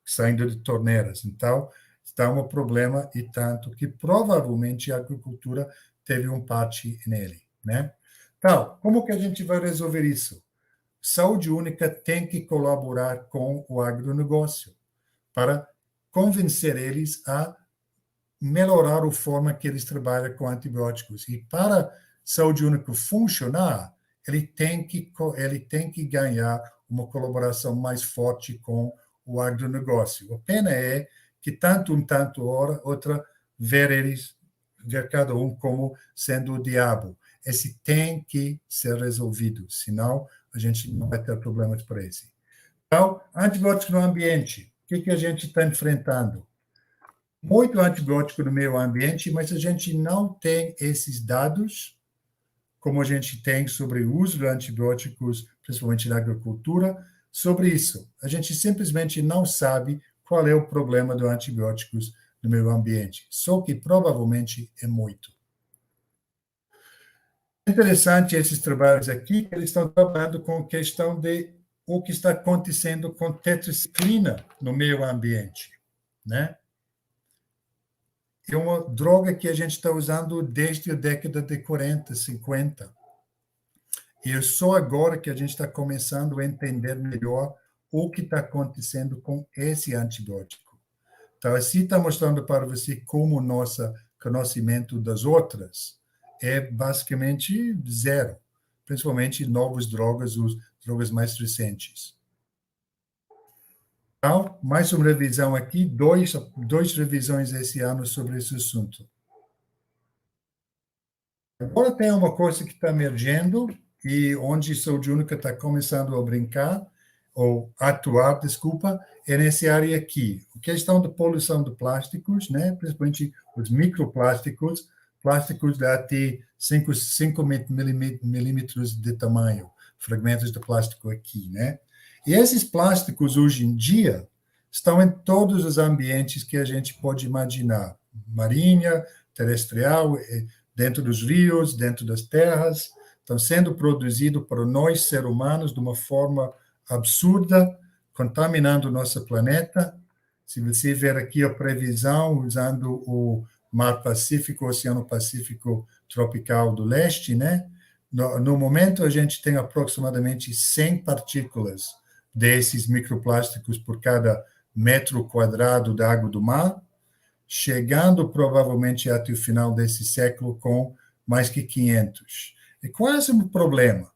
saindo de torneiras. Então, está um problema e tanto que provavelmente a agricultura teve parte nele, né? Então, como que a gente vai resolver isso? Saúde Única tem que colaborar com o agronegócio para convencer eles a melhorar a forma que eles trabalham com antibióticos. E para Saúde Única funcionar, ele tem que ganhar uma colaboração mais forte com o agronegócio. A pena é que tanto hora, outra, ver cada um como sendo o diabo. Esse tem que ser resolvido, senão a gente não vai ter problemas para esse. Então, antibióticos no ambiente, o que a gente está enfrentando? muito antibiótico no meio ambiente, mas a gente não tem esses dados como a gente tem sobre o uso de antibióticos, principalmente na agricultura, sobre isso. A gente simplesmente não sabe qual é o problema dos antibióticos no meio ambiente, só que provavelmente é muito. É interessante esses trabalhos aqui, que eles estão trabalhando com a questão de o que está acontecendo com tetraciclina no meio ambiente, né? É uma droga que a gente está usando desde a década de 40, 50. E é só agora que a gente está começando a entender melhor o que está acontecendo com esse antibiótico. Então, assim está mostrando para você como o nosso conhecimento das outras é basicamente zero, principalmente novas drogas, as drogas mais recentes. Então, mais uma revisão aqui, dois revisões esse ano sobre esse assunto. Agora tem uma coisa que está emergindo e onde Saúde Única está começando a brincar, ou atuar, desculpa, é nessa área aqui. A questão da poluição de plásticos, né? Principalmente os microplásticos, plásticos de até 5 milímetros de tamanho, fragmentos de plástico aqui, né? E esses plásticos, hoje em dia, estão em todos os ambientes que a gente pode imaginar. Marinha, terrestrial, dentro dos rios, dentro das terras, estão sendo produzidos por nós, seres humanos, de uma forma absurda, contaminando o nosso planeta. Se você ver aqui a previsão, usando o Mar Pacífico, Oceano Pacífico Tropical do Leste, né? No momento, a gente tem aproximadamente 100 partículas desses microplásticos por cada metro quadrado de água do mar, chegando provavelmente até o final desse século com mais que 500. E qual é o problema?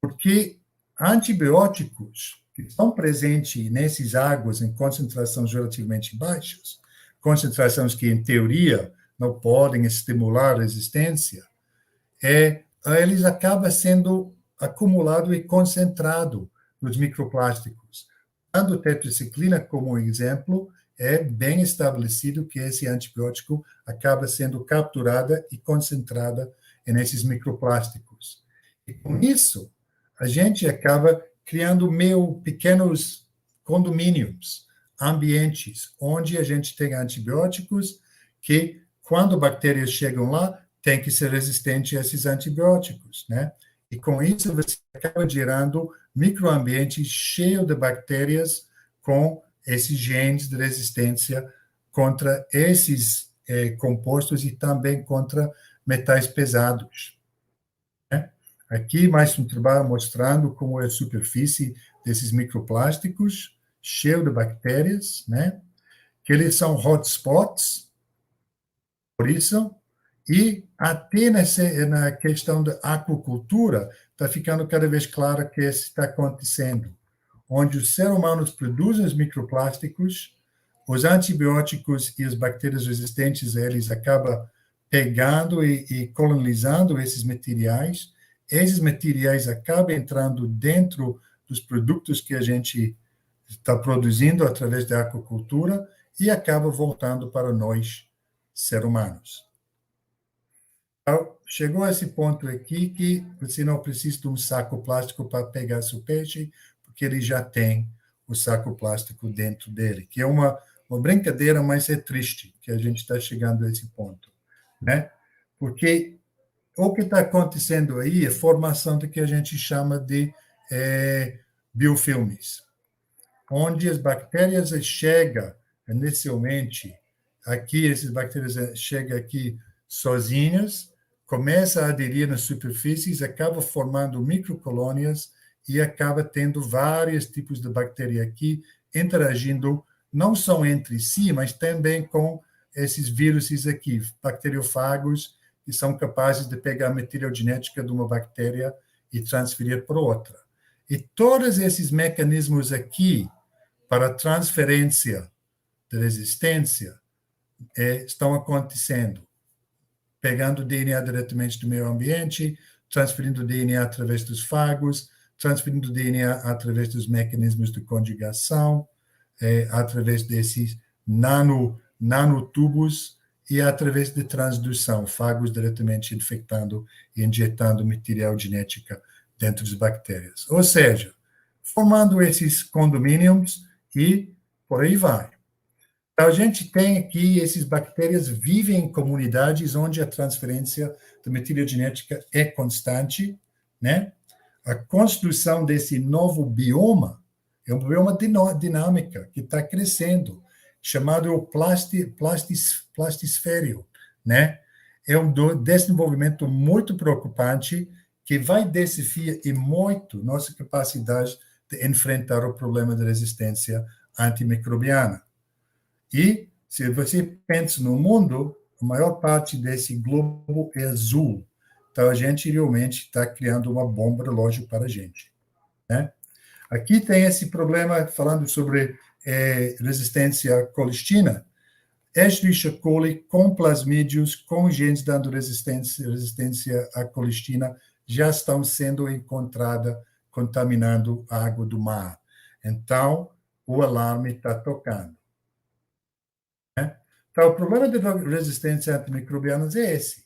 Porque antibióticos que estão presentes nessas águas em concentrações relativamente baixas, concentrações que, em teoria, não podem estimular a resistência, eles acabam sendo acumulados e concentrados nos microplásticos. Dando tetraciclina como exemplo, é bem estabelecido que esse antibiótico acaba sendo capturada e concentrada nesses microplásticos. E com isso, a gente acaba criando meio pequenos condomínios, ambientes, onde a gente tem antibióticos que, quando bactérias chegam lá, tem que ser resistente a esses antibióticos, né? E com isso, você acaba gerando microambientes cheios de bactérias com esses genes de resistência contra esses compostos e também contra metais pesados. Né? Aqui, mais um trabalho mostrando como é a superfície desses microplásticos, cheio de bactérias, né? Que eles são hotspots, por isso, e até na questão da aquacultura, está ficando cada vez claro que isso está acontecendo, onde os seres humanos produzem os microplásticos, os antibióticos e as bactérias resistentes a eles acabam pegando e colonizando esses materiais acabam entrando dentro dos produtos que a gente está produzindo através da aquacultura e acaba voltando para nós, seres humanos. Então, chegou a esse ponto aqui que você não precisa de um saco plástico para pegar seu peixe, porque ele já tem o saco plástico dentro dele, que é uma brincadeira, mas é triste que a gente está chegando a esse ponto, né? Porque o que está acontecendo aí é a formação do que a gente chama de biofilmes, onde as bactérias chegam inicialmente aqui, essas bactérias chegam aqui sozinhas, começam a aderir nas superfícies, acaba formando microcolônias e acaba tendo vários tipos de bactéria aqui interagindo não só entre si, mas também com esses vírus aqui, bacteriofagos, que são capazes de pegar a material genética de uma bactéria e transferir para outra. E todos esses mecanismos aqui para transferência de resistência estão acontecendo, pegando DNA diretamente do meio ambiente, transferindo DNA através dos fagos, transferindo DNA através dos mecanismos de conjugação, através desses nanotubos e através de transdução, fagos diretamente infectando e injetando material genético dentro das bactérias. Ou seja, formando esses condomínios e por aí vai. Então, a gente tem aqui, essas bactérias vivem em comunidades onde a transferência da matéria genética é constante, né? A construção desse novo bioma é um bioma dinâmica que está crescendo, chamado plastisfério, né? É um desenvolvimento muito preocupante que vai desafiar e muito nossa capacidade de enfrentar o problema da resistência antimicrobiana. E, se você pensa no mundo, a maior parte desse globo é azul. Então, a gente realmente está criando uma bomba relógio para a gente, né? Aqui tem esse problema, falando sobre resistência à colistina. Escherichia coli com plasmídios, com genes dando resistência à colistina, já estão sendo encontradas contaminando a água do mar. Então, o alarme está tocando. Então, o problema da resistência antimicrobiana é esse.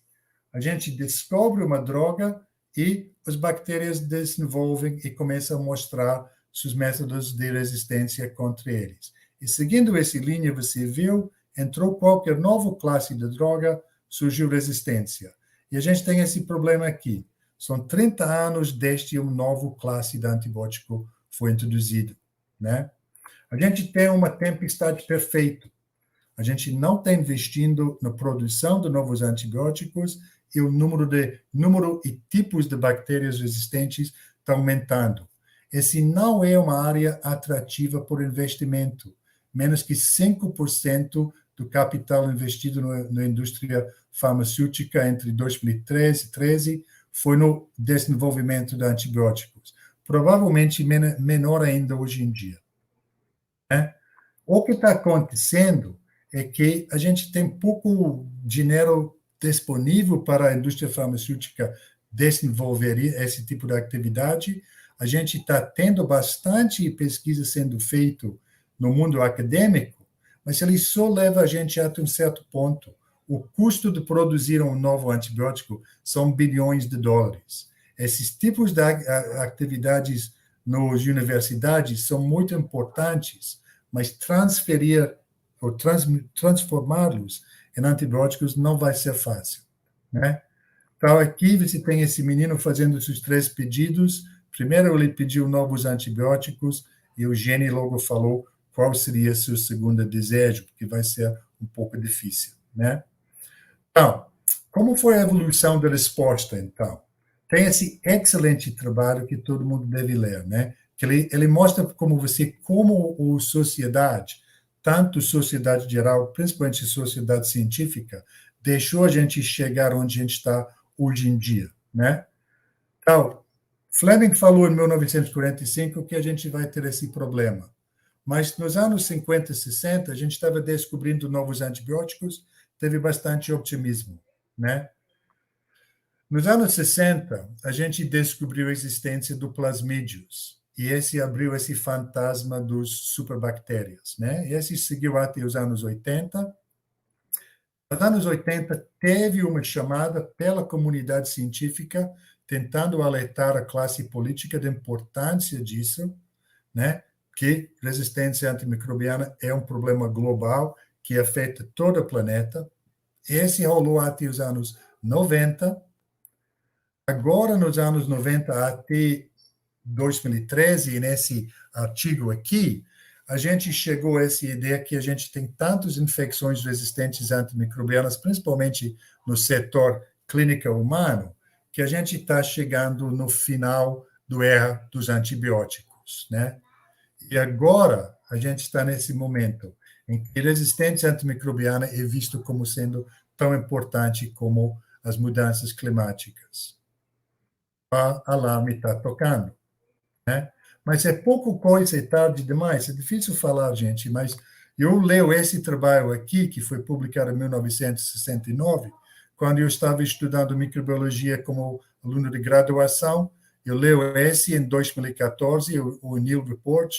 A gente descobre uma droga e as bactérias desenvolvem e começam a mostrar seus métodos de resistência contra eles. E seguindo essa linha, você viu, entrou qualquer nova classe de droga, surgiu resistência. E a gente tem esse problema aqui. São 30 anos desde uma nova classe de antibiótico foi introduzido, né? A gente tem uma tempestade perfeita. A gente não está investindo na produção de novos antibióticos e o número e tipos de bactérias resistentes está aumentando. Esse não é uma área atrativa por investimento. Menos que 5% do capital investido na indústria farmacêutica entre 2013 e 2013 foi no desenvolvimento de antibióticos. Provavelmente menor ainda hoje em dia, né? O que está acontecendo é que a gente tem pouco dinheiro disponível para a indústria farmacêutica desenvolver esse tipo de atividade. A gente está tendo bastante pesquisa sendo feita no mundo acadêmico, mas ele só leva a gente até um certo ponto. O custo de produzir um novo antibiótico são bilhões de dólares. Esses tipos de atividades nas universidades são muito importantes, mas transferir ou transformá-los em antibióticos não vai ser fácil, né? Então, aqui você tem esse menino fazendo esses 3 pedidos. Primeiro, ele pediu novos antibióticos e o Gene logo falou qual seria seu segundo desejo, porque vai ser um pouco difícil, né? Então, como foi a evolução da resposta, então? Tem esse excelente trabalho que todo mundo deve ler, né? Que ele mostra como a sociedade, tanto sociedade geral, principalmente sociedade científica, deixou a gente chegar onde a gente está hoje em dia, né? Então, Fleming falou em 1945 que a gente vai ter esse problema. Mas nos anos 50 e 60, a gente estava descobrindo novos antibióticos, teve bastante otimismo, né? Nos anos 60, a gente descobriu a existência do plasmídios, e esse abriu esse fantasma dos superbactérias, né? E esse seguiu até os anos 80. Nos anos 80, teve uma chamada pela comunidade científica tentando alertar a classe política da importância disso, né? Que resistência antimicrobiana é um problema global que afeta todo o planeta. Esse rolou até os anos 90. Agora, nos anos 90 até 2013, nesse artigo aqui, a gente chegou a essa ideia que a gente tem tantas infecções resistentes antimicrobianas, principalmente no setor clínica humano, que a gente está chegando no final do era dos antibióticos, né? E agora a gente está nesse momento em que a resistência antimicrobiana é vista como sendo tão importante como as mudanças climáticas. O alarme está tocando, né? Mas é pouco coisa e tarde demais. É difícil falar, gente, mas eu leio esse trabalho aqui, que foi publicado em 1969, quando eu estava estudando microbiologia como aluno de graduação. Eu leio esse em 2014, o Neil Report.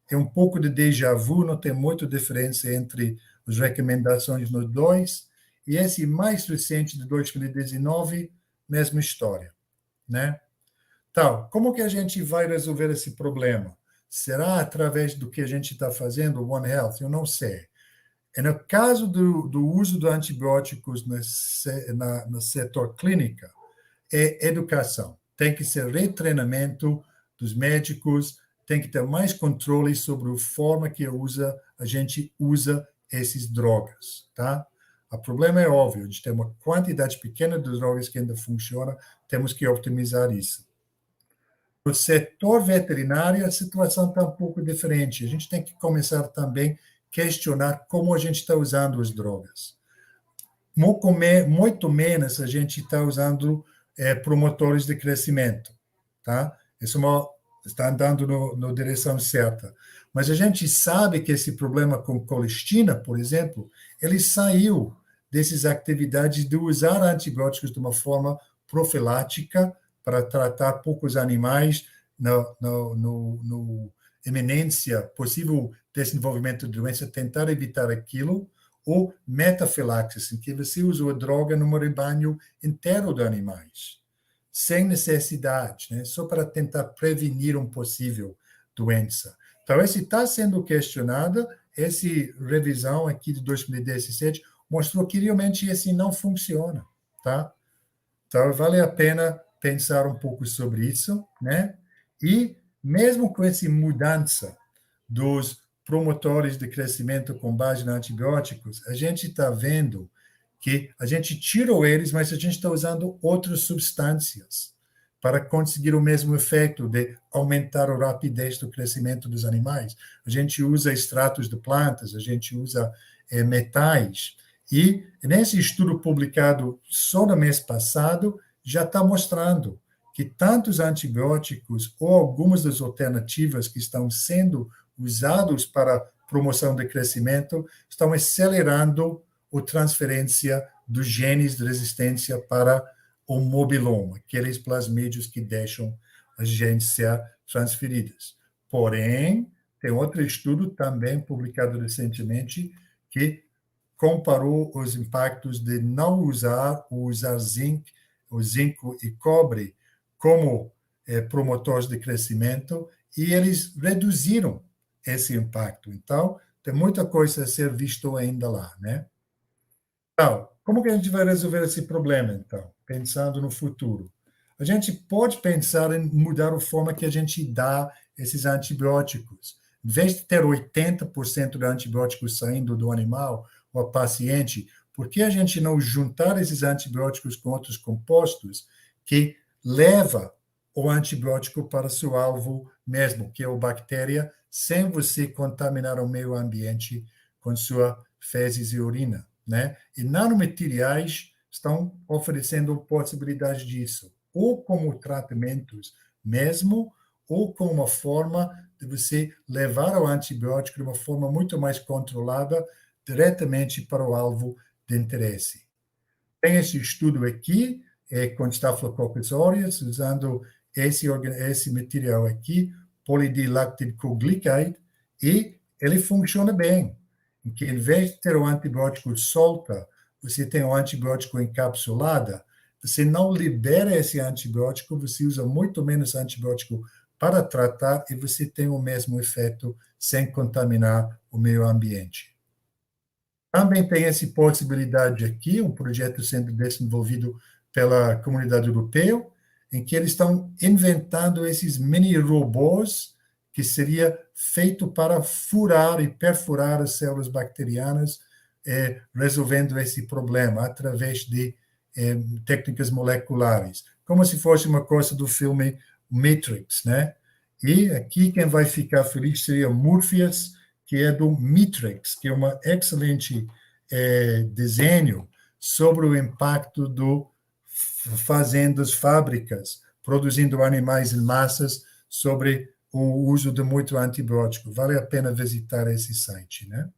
É um pouco de déjà vu, não tem muita diferença entre as recomendações no 2, e esse mais recente de 2019, mesma história, né? Então, como que a gente vai resolver esse problema? Será através do que a gente está fazendo, One Health? Eu não sei. E no caso do uso de antibióticos no setor clínico, é educação. Tem que ser retreinamento dos médicos, tem que ter mais controle sobre a forma que a gente usa essas drogas, tá? O problema é óbvio, a gente tem uma quantidade pequena de drogas que ainda funciona, temos que optimizar isso. No setor veterinário, a situação está um pouco diferente. A gente tem que começar também a questionar como a gente está usando as drogas. Muito menos a gente está usando promotores de crescimento, tá? Isso está andando na direção certa. Mas a gente sabe que esse problema com colistina, por exemplo, ele saiu dessas atividades de usar antibióticos de uma forma profilática para tratar poucos animais no iminência, possível desenvolvimento de doença, tentar evitar aquilo, ou metafilaxis, em que você usa a droga num rebanho inteiro de animais, sem necessidade, né? Só para tentar prevenir uma possível doença. Então, esse está sendo questionado, essa revisão aqui de 2017 mostrou que realmente esse não funciona, tá? Então, vale a pena pensar um pouco sobre isso, né? E mesmo com essa mudança dos promotores de crescimento com base em antibióticos, a gente está vendo que a gente tirou eles, mas a gente está usando outras substâncias para conseguir o mesmo efeito de aumentar a rapidez do crescimento dos animais. A gente usa extratos de plantas, a gente usa metais. E nesse estudo publicado só no mês passado, já está mostrando que tantos antibióticos ou algumas das alternativas que estão sendo usados para promoção de crescimento estão acelerando a transferência dos genes de resistência para o mobiloma, aqueles plasmídeos que deixam as genes ser transferidas. Porém, tem outro estudo também publicado recentemente que comparou os impactos de não usar ou usar zinco e cobre como promotores de crescimento, e eles reduziram esse impacto. Então, tem muita coisa a ser visto ainda lá, né? Então, como que a gente vai resolver esse problema, então? Pensando no futuro. A gente pode pensar em mudar a forma que a gente dá esses antibióticos. Em vez de ter 80% de antibióticos saindo do animal ou paciente, por que a gente não juntar esses antibióticos com outros compostos que leva o antibiótico para seu alvo mesmo, que é a bactéria, sem você contaminar o meio ambiente com sua fezes e urina, né? E nanomateriais estão oferecendo possibilidade disso, ou como tratamentos mesmo, ou como uma forma de você levar o antibiótico de uma forma muito mais controlada diretamente para o alvo de interesse. Tem esse estudo aqui, com Staphylococcus aureus, usando esse material aqui, polidilactilglycide, e ele funciona bem. Em que, em vez de ter o antibiótico solta, você tem o antibiótico encapsulado, você não libera esse antibiótico, você usa muito menos antibiótico para tratar e você tem o mesmo efeito sem contaminar o meio ambiente. Também tem essa possibilidade aqui, um projeto sendo desenvolvido pela comunidade europeia, em que eles estão inventando esses mini robôs que seria feito para furar e perfurar as células bacterianas, resolvendo esse problema através de técnicas moleculares, como se fosse uma coisa do filme Matrix, né? E aqui quem vai ficar feliz seria Morpheus, que é do Matrix, que é um excelente desenho sobre o impacto do fazendas, fábricas, produzindo animais em massas sobre o uso de muito antibiótico. Vale a pena visitar esse site, né?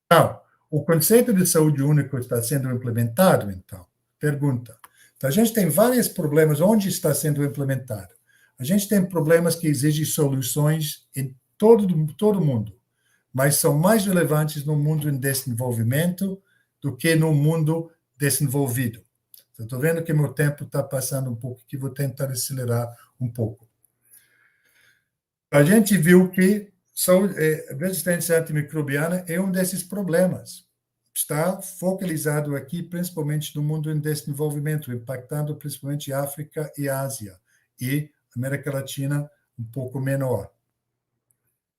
Então, o conceito de saúde única está sendo implementado, então? Pergunta. Então, a gente tem vários problemas onde está sendo implementado. A gente tem problemas que exigem soluções em todo mundo. mas são mais relevantes no mundo em desenvolvimento do que no mundo desenvolvido. Estou vendo que meu tempo está passando um pouco, que vou tentar acelerar um pouco. A gente viu que resistência antimicrobiana é um desses problemas. Está focalizado aqui, principalmente no mundo em desenvolvimento, impactando principalmente África e Ásia, e América Latina um pouco menor.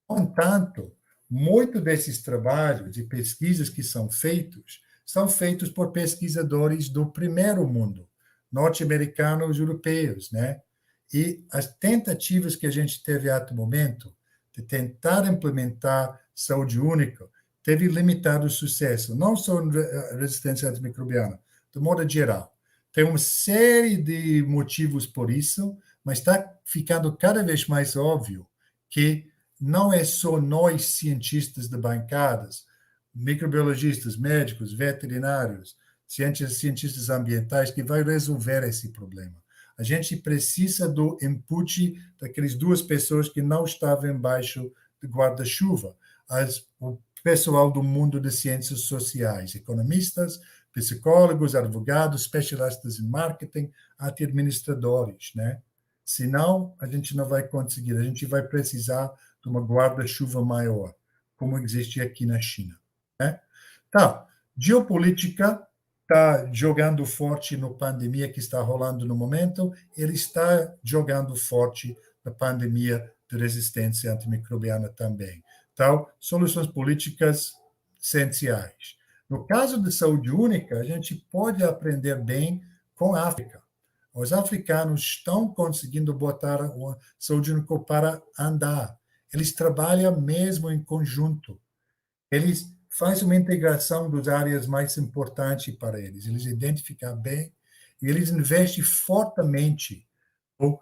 No entanto, muito desses trabalhos e pesquisas que são feitos por pesquisadores do primeiro mundo, norte-americanos e europeus, né? E as tentativas que a gente teve até o momento de tentar implementar saúde única teve limitado sucesso, não só em resistência antimicrobiana, de modo geral. Tem uma série de motivos por isso, mas está ficando cada vez mais óbvio que não é só nós, cientistas de bancadas, microbiologistas, médicos, veterinários, cientistas ambientais, que vai resolver esse problema. A gente precisa do input daquelas duas pessoas que não estavam embaixo do guarda-chuva, o pessoal do mundo das ciências sociais, economistas, psicólogos, advogados, especialistas em marketing, até administradores, né? Senão, a gente não vai conseguir, a gente vai precisar de uma guarda-chuva maior, como existe aqui na China, né? Tá, geopolítica está jogando forte na pandemia que está rolando no momento, ele está jogando forte na pandemia de resistência antimicrobiana também. Então, soluções políticas essenciais. No caso de saúde única, a gente pode aprender bem com a África. Os africanos estão conseguindo botar a saúde única para andar. Eles trabalham mesmo em conjunto. Eles fazem uma integração das áreas mais importantes para eles. Eles identificam bem e eles investem fortemente no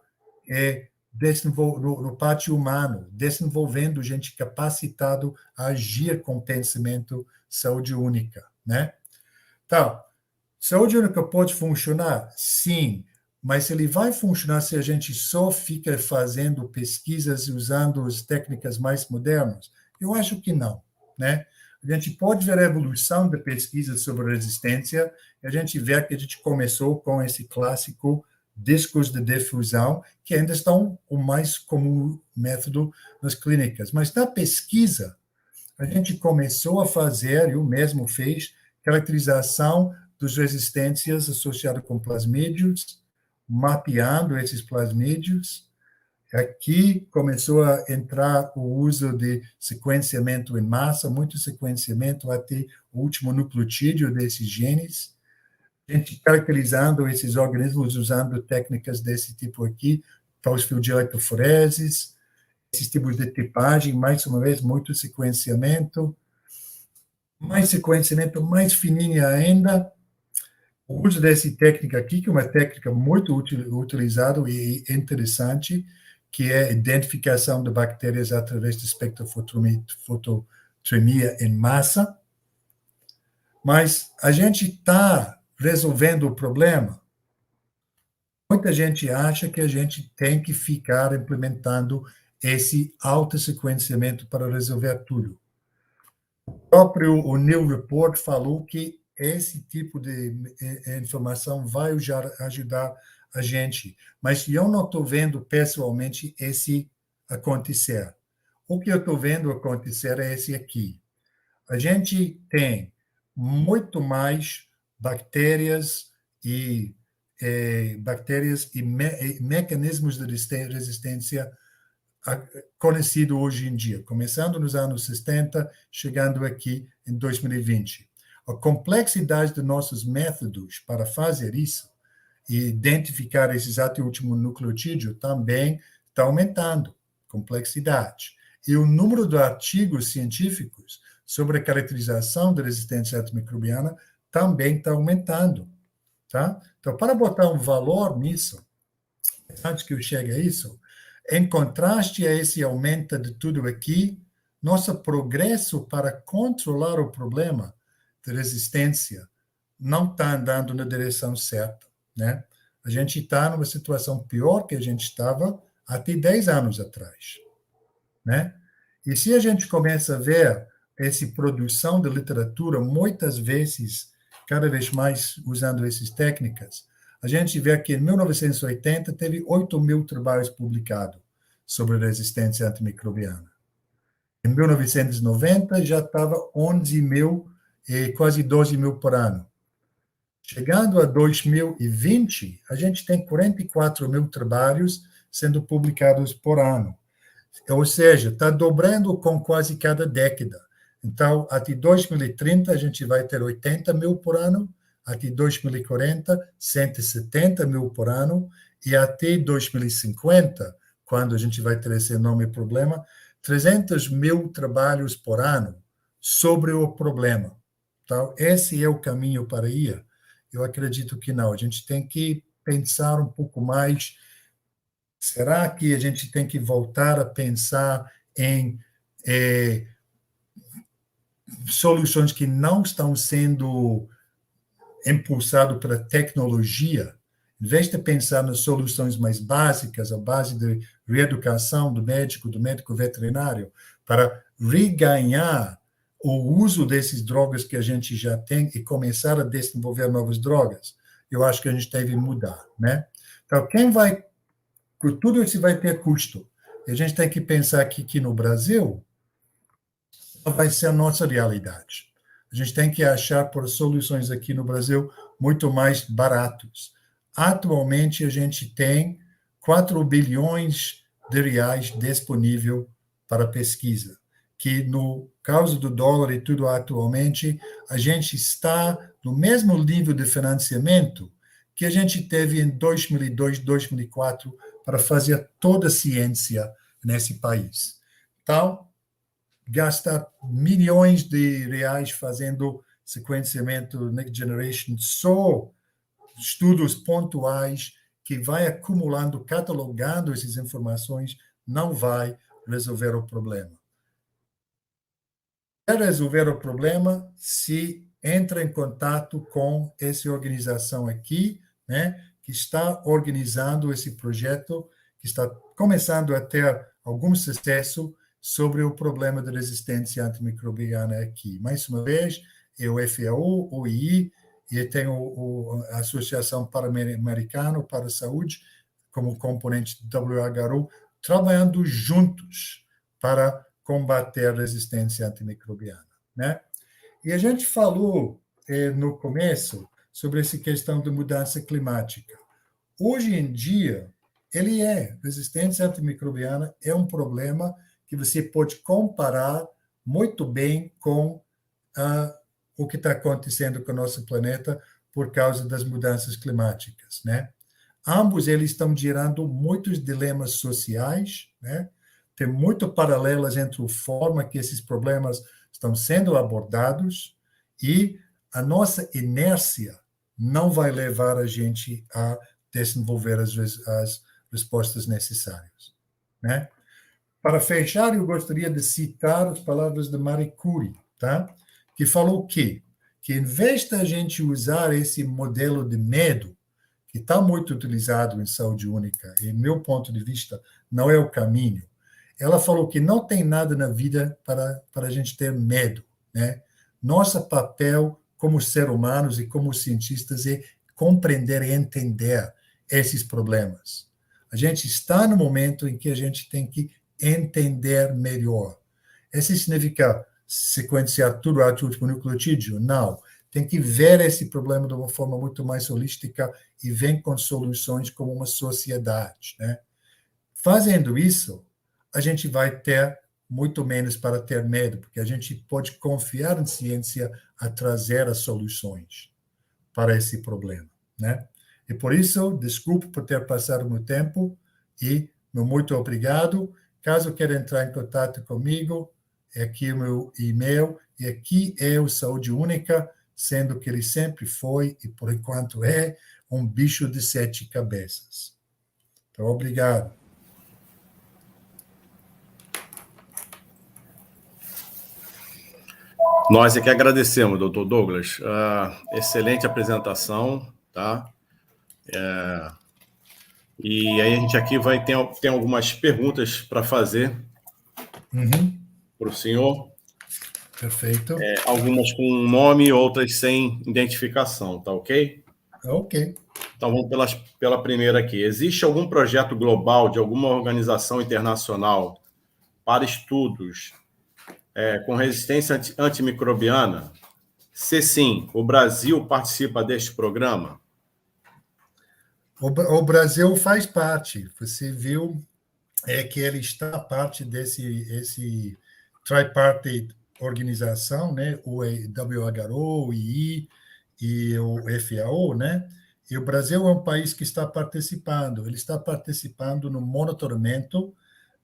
parte humano, desenvolvendo gente capacitado a agir com pensamento saúde única, né? Então, saúde única pode funcionar? Sim, mas ele vai funcionar se a gente só fica fazendo pesquisas e usando as técnicas mais modernas? Eu acho que não, né? A gente pode ver a evolução da pesquisa sobre resistência, e a gente vê que a gente começou com esse clássico discos de difusão, que ainda estão o mais comum método nas clínicas. Mas na pesquisa, a gente começou a fazer, eu mesmo fiz, caracterização das resistências associadas com plasmídios, mapeando esses plasmídios. Aqui começou a entrar o uso de sequenciamento em massa, muito sequenciamento até o último nucleotídeo desses genes. A gente caracterizando esses organismos usando técnicas desse tipo aqui, pós-fio de eletroforeses, esses tipos de tipagem, mais uma vez, muito sequenciamento, mais fininho ainda. O uso dessa técnica aqui, que é uma técnica muito utilizada e interessante, que é a identificação de bactérias através de espectrofotometria em massa. Mas a gente está resolvendo o problema. Muita gente acha que a gente tem que ficar implementando esse autossequenciamento para resolver tudo. O próprio Neil Report falou que esse tipo de informação vai ajudar a gente, mas eu não estou vendo pessoalmente esse acontecer. O que eu estou vendo acontecer é esse aqui. A gente tem muito mais bactérias e mecanismos de resistência conhecido hoje em dia, começando nos anos 60, chegando aqui em 2020. A complexidade de nossos métodos para fazer isso e identificar esses até o último nucleotídeo também está aumentando, complexidade. E o número de artigos científicos sobre a caracterização da resistência antimicrobiana também está aumentando, tá? Então, para botar um valor nisso, antes que eu chegue a isso, em contraste a esse aumento de tudo aqui, nosso progresso para controlar o problema de resistência não está andando na direção certa, né? A gente está numa situação pior que a gente estava até 10 anos atrás, né? E se a gente começa a ver essa produção de literatura, muitas vezes, cada vez mais usando essas técnicas, a gente vê que em 1980 teve 8.000 trabalhos publicados sobre resistência antimicrobiana. Em 1990 já estava 11.000, quase 12.000 por ano. Chegando a 2020, a gente tem 44.000 trabalhos sendo publicados por ano. Ou seja, está dobrando com quase cada década. Então, até 2030, a gente vai ter 80.000 por ano, até 2040, 170.000 por ano, e até 2050, quando a gente vai ter esse enorme problema, 300.000 trabalhos por ano sobre o problema. Então, esse é o caminho para ir. Eu acredito que não. A gente tem que pensar um pouco mais. Será que a gente tem que voltar a pensar em soluções que não estão sendo impulsadas pela tecnologia? Em vez de pensar nas soluções mais básicas, a base de reeducação do médico veterinário, para reganhar o uso dessas drogas que a gente já tem e começar a desenvolver novas drogas, eu acho que a gente deve mudar, né? Então, tudo isso vai ter custo. E a gente tem que pensar que aqui no Brasil vai ser a nossa realidade. A gente tem que achar por soluções aqui no Brasil muito mais baratos. Atualmente, a gente tem 4 bilhões de reais disponível para pesquisa, que no caso do dólar e tudo atualmente, a gente está no mesmo nível de financiamento que a gente teve em 2002, 2004, para fazer toda a ciência nesse país. Então, gastar milhões de reais fazendo sequenciamento Next Generation, só estudos pontuais que vai acumulando, catalogando essas informações, não vai resolver o problema. Para resolver o problema, se entra em contato com essa organização aqui, né, que está organizando esse projeto, que está começando a ter algum sucesso sobre o problema da resistência antimicrobiana aqui. Mais uma vez, é o FAO, o OIE, e tem a Associação Pan-Americana para a Saúde, como componente do WHO, trabalhando juntos para combater a resistência antimicrobiana, né? E a gente falou no começo sobre essa questão de mudança climática. Hoje em dia, resistência antimicrobiana é um problema que você pode comparar muito bem com o que está acontecendo com o nosso planeta por causa das mudanças climáticas, né? Ambos eles estão gerando muitos dilemas sociais, né? Tem muito paralelas entre a forma que esses problemas estão sendo abordados e a nossa inércia não vai levar a gente a desenvolver as respostas necessárias, né? Para fechar, eu gostaria de citar as palavras de Marie Curie, tá? Que falou que em vez da gente usar esse modelo de medo, que está muito utilizado em saúde única, e, meu ponto de vista, não é o caminho, ela falou que não tem nada na vida para a gente ter medo, né? Nosso papel como seres humanos e como cientistas é compreender e entender esses problemas. A gente está no momento em que a gente tem que entender melhor. Isso significa sequenciar tudo ao último nucleotídeo? Não. Tem que ver esse problema de uma forma muito mais holística e vem com soluções como uma sociedade, né? Fazendo isso, a gente vai ter muito menos para ter medo, porque a gente pode confiar em ciência a trazer as soluções para esse problema, né? E por isso, desculpe por ter passado meu tempo e muito obrigado. Caso queira entrar em contato comigo, é aqui o meu e-mail, e aqui é o Saúde Única, sendo que ele sempre foi, e por enquanto é, um bicho de 7 cabeças. Então, obrigado. Nós é que agradecemos, doutor Douglas. Excelente apresentação, tá? E aí a gente aqui vai ter algumas perguntas para fazer. Uhum. para o senhor. Perfeito. Algumas com nome, outras sem identificação, tá ok? Ok. Então, vamos pela primeira aqui. Existe algum projeto global de alguma organização internacional para estudos com resistência antimicrobiana? Se sim, o Brasil participa deste programa? O Brasil faz parte. Você viu que ele está parte desse tripartite organização, né? O WHO, o II e o FAO, né? E o Brasil é um país que está participando. Ele está participando no monitoramento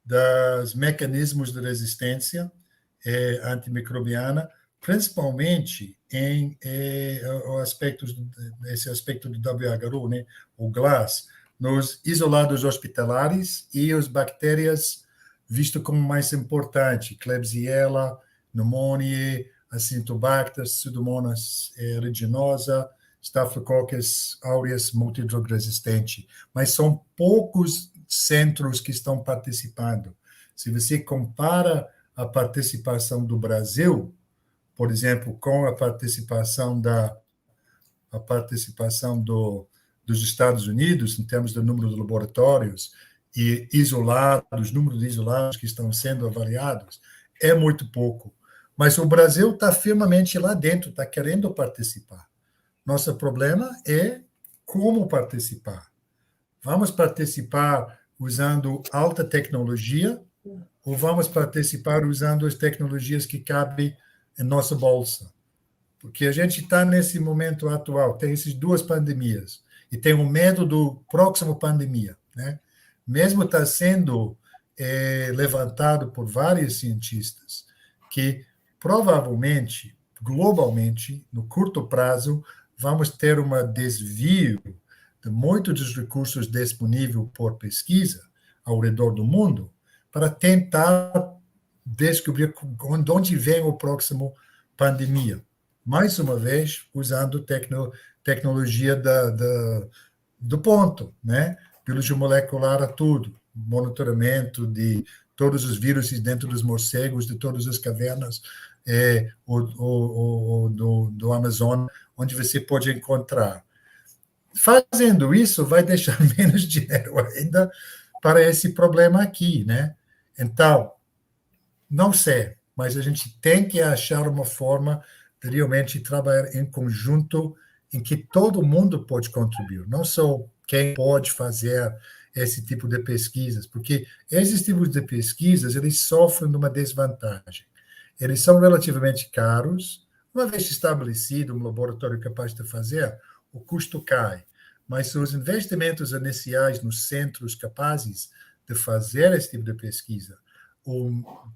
dos mecanismos de resistência antimicrobiana, principalmente em esse aspecto do WHO, né? O GLAS, nos isolados hospitalares e as bactérias visto como mais importante, Klebsiella, pneumoniae, Acinetobacter, Pseudomonas aeruginosa, Staphylococcus aureus multidrug resistente. Mas são poucos centros que estão participando. Se você compara a participação do Brasil, por exemplo, com a participação dos Estados Unidos, em termos do número de laboratórios e número de isolados que estão sendo avaliados, é muito pouco. Mas o Brasil está firmemente lá dentro, está querendo participar. Nosso problema é como participar. Vamos participar usando alta tecnologia ou vamos participar usando as tecnologias que cabem em nossa bolsa? Porque a gente está nesse momento atual, tem essas duas pandemias, e tem o medo do próximo pandemia, né? Mesmo está sendo levantado por vários cientistas que provavelmente, globalmente, no curto prazo, vamos ter um desvio de muitos dos recursos disponíveis por pesquisa ao redor do mundo para tentar descobrir de onde vem o próximo pandemia. Mais uma vez, usando tecnologia do ponto, né? Biologia molecular a tudo, monitoramento de todos os vírus dentro dos morcegos, de todas as cavernas do Amazonas, onde você pode encontrar. Fazendo isso, vai deixar menos dinheiro ainda para esse problema aqui, né? Então, não sei, mas a gente tem que achar uma forma de realmente trabalhar em conjunto em que todo mundo pode contribuir, não só quem pode fazer esse tipo de pesquisas, porque esses tipos de pesquisas, eles sofrem de uma desvantagem. Eles são relativamente caros. Uma vez estabelecido um laboratório capaz de fazer, o custo cai. Mas os investimentos iniciais nos centros capazes de fazer esse tipo de pesquisa, a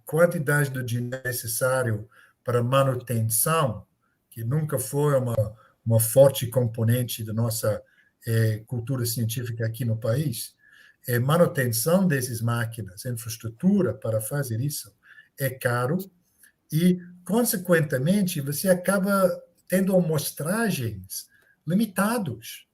quantidade de dinheiro necessário para manutenção, que nunca foi uma forte componente da nossa cultura científica aqui no país, manutenção dessas máquinas, infraestrutura para fazer isso, é caro e, consequentemente, você acaba tendo amostragens limitados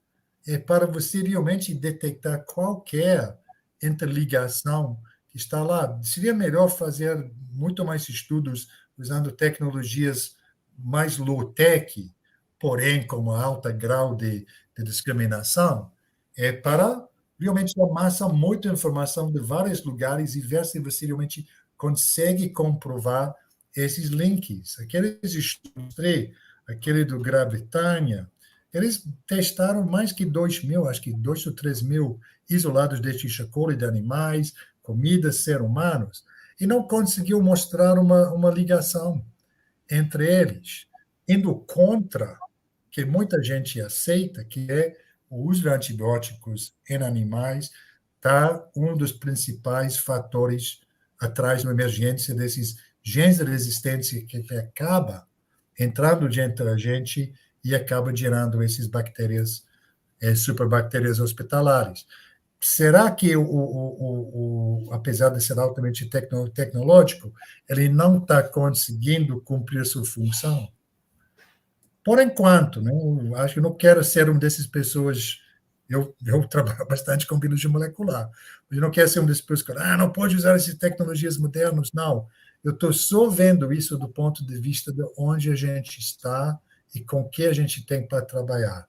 para você realmente detectar qualquer interligação que está lá. Seria melhor fazer muito mais estudos usando tecnologias mais low-tech, porém com alto grau de discriminação, para realmente tomar muita informação de vários lugares e ver se você realmente consegue comprovar esses links. Aqueles estudos, aquele do Grã-Bretanha, eles testaram mais que 2.000, acho que 2 ou 3.000 isolados de Tichy-coli de animais, comidas, seres humanos, e não conseguiu mostrar uma ligação entre eles, indo contra que muita gente aceita, que é o uso de antibióticos em animais, está um dos principais fatores atrás da emergência desses genes de resistência que acaba entrando dentro da gente e acaba gerando essas bactérias, superbactérias hospitalares. Será que, apesar de ser altamente tecnológico, ele não está conseguindo cumprir sua função? Por enquanto, né? Acho que não quero ser uma dessas pessoas. Eu trabalho bastante com biologia molecular, mas eu não quero ser uma dessas pessoas que não pode usar essas tecnologias modernas. Não. eu estou só vendo isso do ponto de vista de onde a gente está e com o que a gente tem para trabalhar.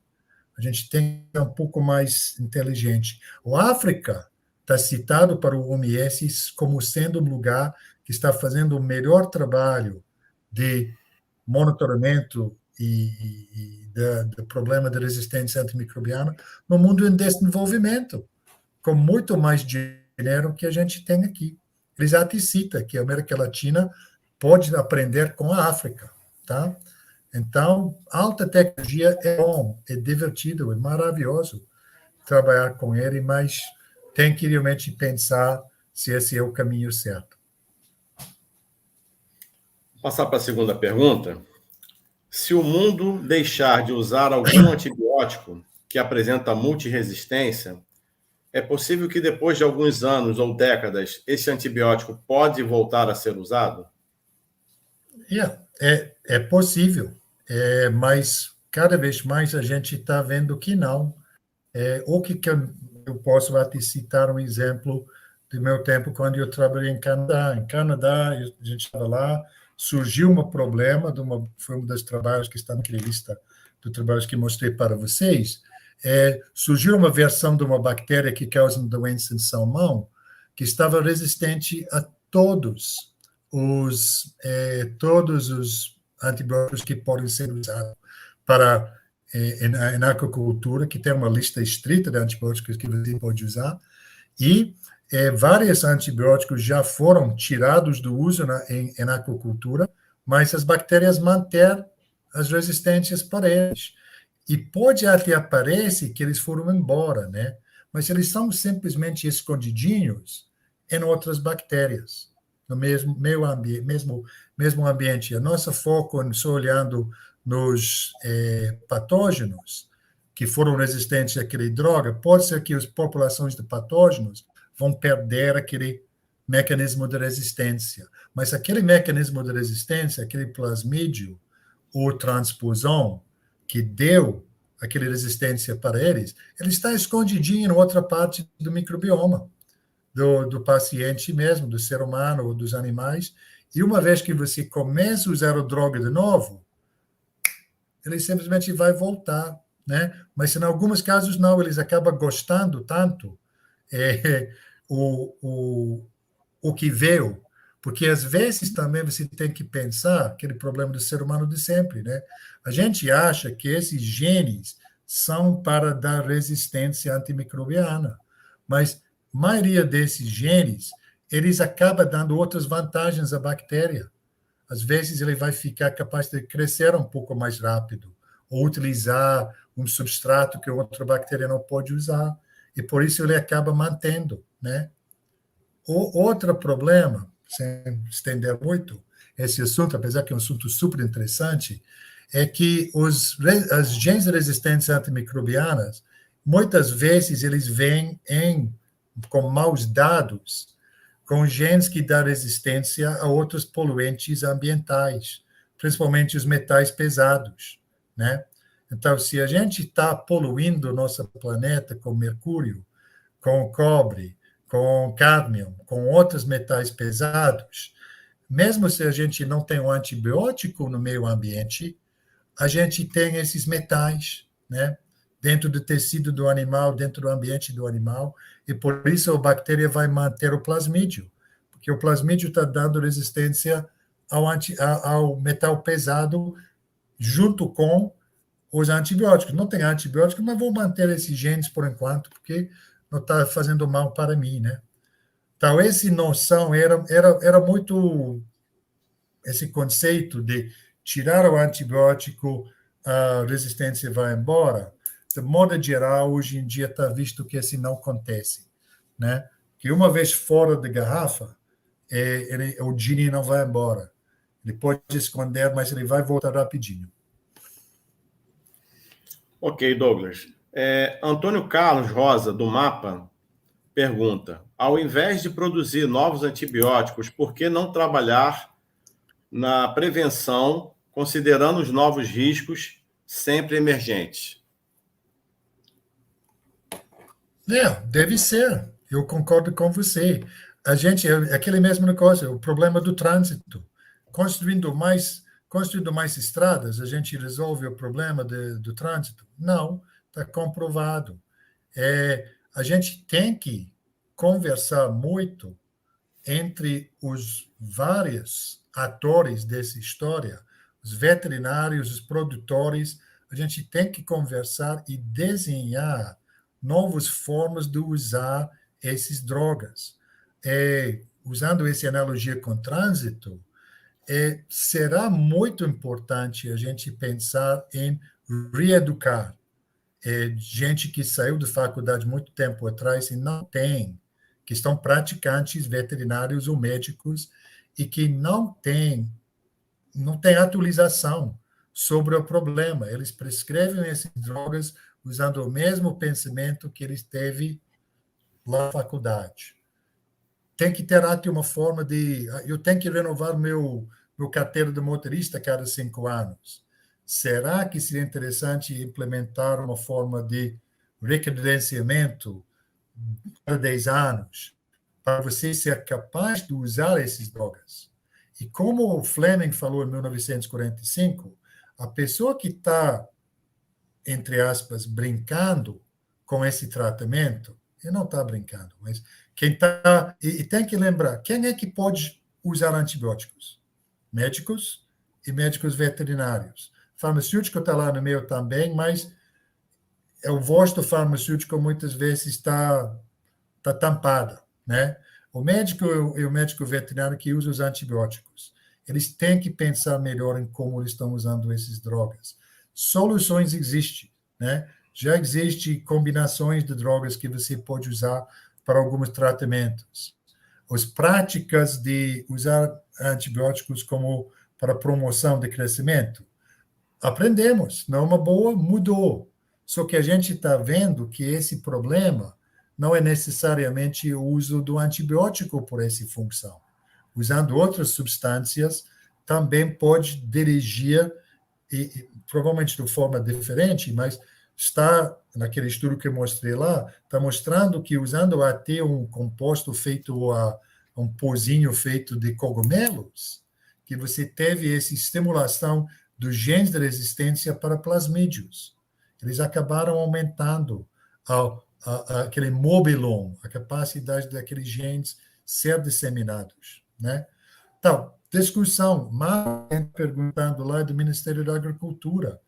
A gente tem que ser um pouco mais inteligente. A África está citado para o OMS como sendo um lugar que está fazendo o melhor trabalho de monitoramento e do problema de resistência antimicrobiana no mundo em desenvolvimento, com muito mais dinheiro que a gente tem aqui. Eles até citam que a América Latina pode aprender com a África, tá? Então, alta tecnologia é bom, é divertido, é maravilhoso trabalhar com ele, mas tem que realmente pensar se esse é o caminho certo. Vou passar para a segunda pergunta. Se o mundo deixar de usar algum antibiótico que apresenta multiresistência, é possível que depois de alguns anos ou décadas, esse antibiótico pode voltar a ser usado? É possível, mas cada vez mais a gente está vendo que não. O que eu posso até citar um exemplo do meu tempo quando eu trabalhei em Canadá. Em Canadá, a gente estava lá, surgiu um problema, foi um dos trabalhos que está naquela lista de trabalhos que mostrei para vocês. Surgiu uma versão de uma bactéria que causa uma doença em salmão que estava resistente a todos os antibióticos que podem ser usados para em aquacultura, que tem uma lista estrita de antibióticos que você pode usar, e vários antibióticos já foram tirados do uso em aquacultura, mas as bactérias mantêm as resistências para eles. E pode até aparecer que eles foram embora, né? Mas eles são simplesmente escondidinhos em outras bactérias, no mesmo ambiente. A nossa foco só olhando nos patógenos que foram resistentes àquela droga, pode ser que as populações de patógenos vão perder aquele mecanismo de resistência. Mas aquele mecanismo de resistência, aquele plasmídio ou transposon que deu aquela resistência para eles, ele está escondidinho em outra parte do microbioma do paciente mesmo, do ser humano ou dos animais. E uma vez que você começa a usar a droga de novo, ele simplesmente vai voltar, né? Mas em alguns casos não, eles acabam gostando tanto o que veio, porque às vezes também você tem que pensar aquele problema do ser humano de sempre, né? A gente acha que esses genes são para dar resistência antimicrobiana, mas a maioria desses genes, eles acabam dando outras vantagens à bactéria. Às vezes ele vai ficar capaz de crescer um pouco mais rápido, ou utilizar um substrato que outra bactéria não pode usar, e por isso ele acaba mantendo, né? Outro problema, sem estender muito esse assunto, apesar que é um assunto super interessante, é que os genes de resistência antimicrobianas, muitas vezes eles vêm com maus dados, com genes que dão resistência a outros poluentes ambientais, principalmente os metais pesados, né? Então, se a gente está poluindo o nosso planeta com mercúrio, com cobre, com cádmio, com outros metais pesados, mesmo se a gente não tem um antibiótico no meio ambiente, a gente tem esses metais, né? Dentro do tecido do animal, dentro do ambiente do animal, e por isso a bactéria vai manter o plasmídio, porque o plasmídio está dando resistência ao metal pesado junto com os antibióticos. Não tem antibiótico, mas vou manter esses genes por enquanto, porque não está fazendo mal para mim, né? Então, essa noção era muito esse conceito de tirar o antibiótico, a resistência vai embora. De modo geral, hoje em dia está visto que assim não acontece, né? Que uma vez fora da garrafa, o gene não vai embora. Ele pode esconder, mas ele vai voltar rapidinho. Ok, Douglas. Antônio Carlos Rosa, do Mapa, pergunta: ao invés de produzir novos antibióticos, por que não trabalhar na prevenção, considerando os novos riscos sempre emergentes? Deve ser. Eu concordo com você. a gente, aquele mesmo negócio, o problema do trânsito. Construindo mais estradas, a gente resolve o problema do trânsito? Não, está comprovado. A gente tem que conversar muito entre os vários atores dessa história, os veterinários, os produtores. A gente tem que conversar e desenhar novas formas de usar essas drogas. Usando essa analogia com trânsito, será muito importante a gente pensar em reeducar gente que saiu da faculdade muito tempo atrás e não tem, que estão praticantes veterinários ou médicos e que não tem atualização sobre o problema. Eles prescrevem essas drogas usando o mesmo pensamento que eles teve lá na faculdade. Tem que ter até uma forma de... Eu tenho que renovar meu carteira de motorista cada 5 anos. Será que seria interessante implementar uma forma de recredenciamento cada 10 anos para você ser capaz de usar essas drogas? E como o Fleming falou em 1945, a pessoa que está, entre aspas, brincando com esse tratamento, ele não está brincando, mas quem está... E tem que lembrar, quem é que pode usar antibióticos? Médicos e médicos veterinários. Farmacêutico está lá no meio também, mas o voz do farmacêutico muitas vezes está tampada, né? O médico e o médico veterinário que usa os antibióticos, eles têm que pensar melhor em como eles estão usando essas drogas. Soluções existem, né? Já existem combinações de drogas que você pode usar para alguns tratamentos. As práticas de usar antibióticos como para promoção de crescimento, aprendemos, não é uma boa, mudou. Só que a gente está vendo que esse problema não é necessariamente o uso do antibiótico por essa função. Usando outras substâncias, também pode dirigir, e provavelmente de forma diferente, mas está, naquele estudo que eu mostrei lá, está mostrando que usando até um composto feito, um pozinho feito de cogumelos, que você teve essa estimulação dos genes de resistência para plasmídios. Eles acabaram aumentando aquele mobilon, a capacidade daqueles genes ser disseminados, né? Então, discussão, mas perguntando lá do Ministério da Agricultura,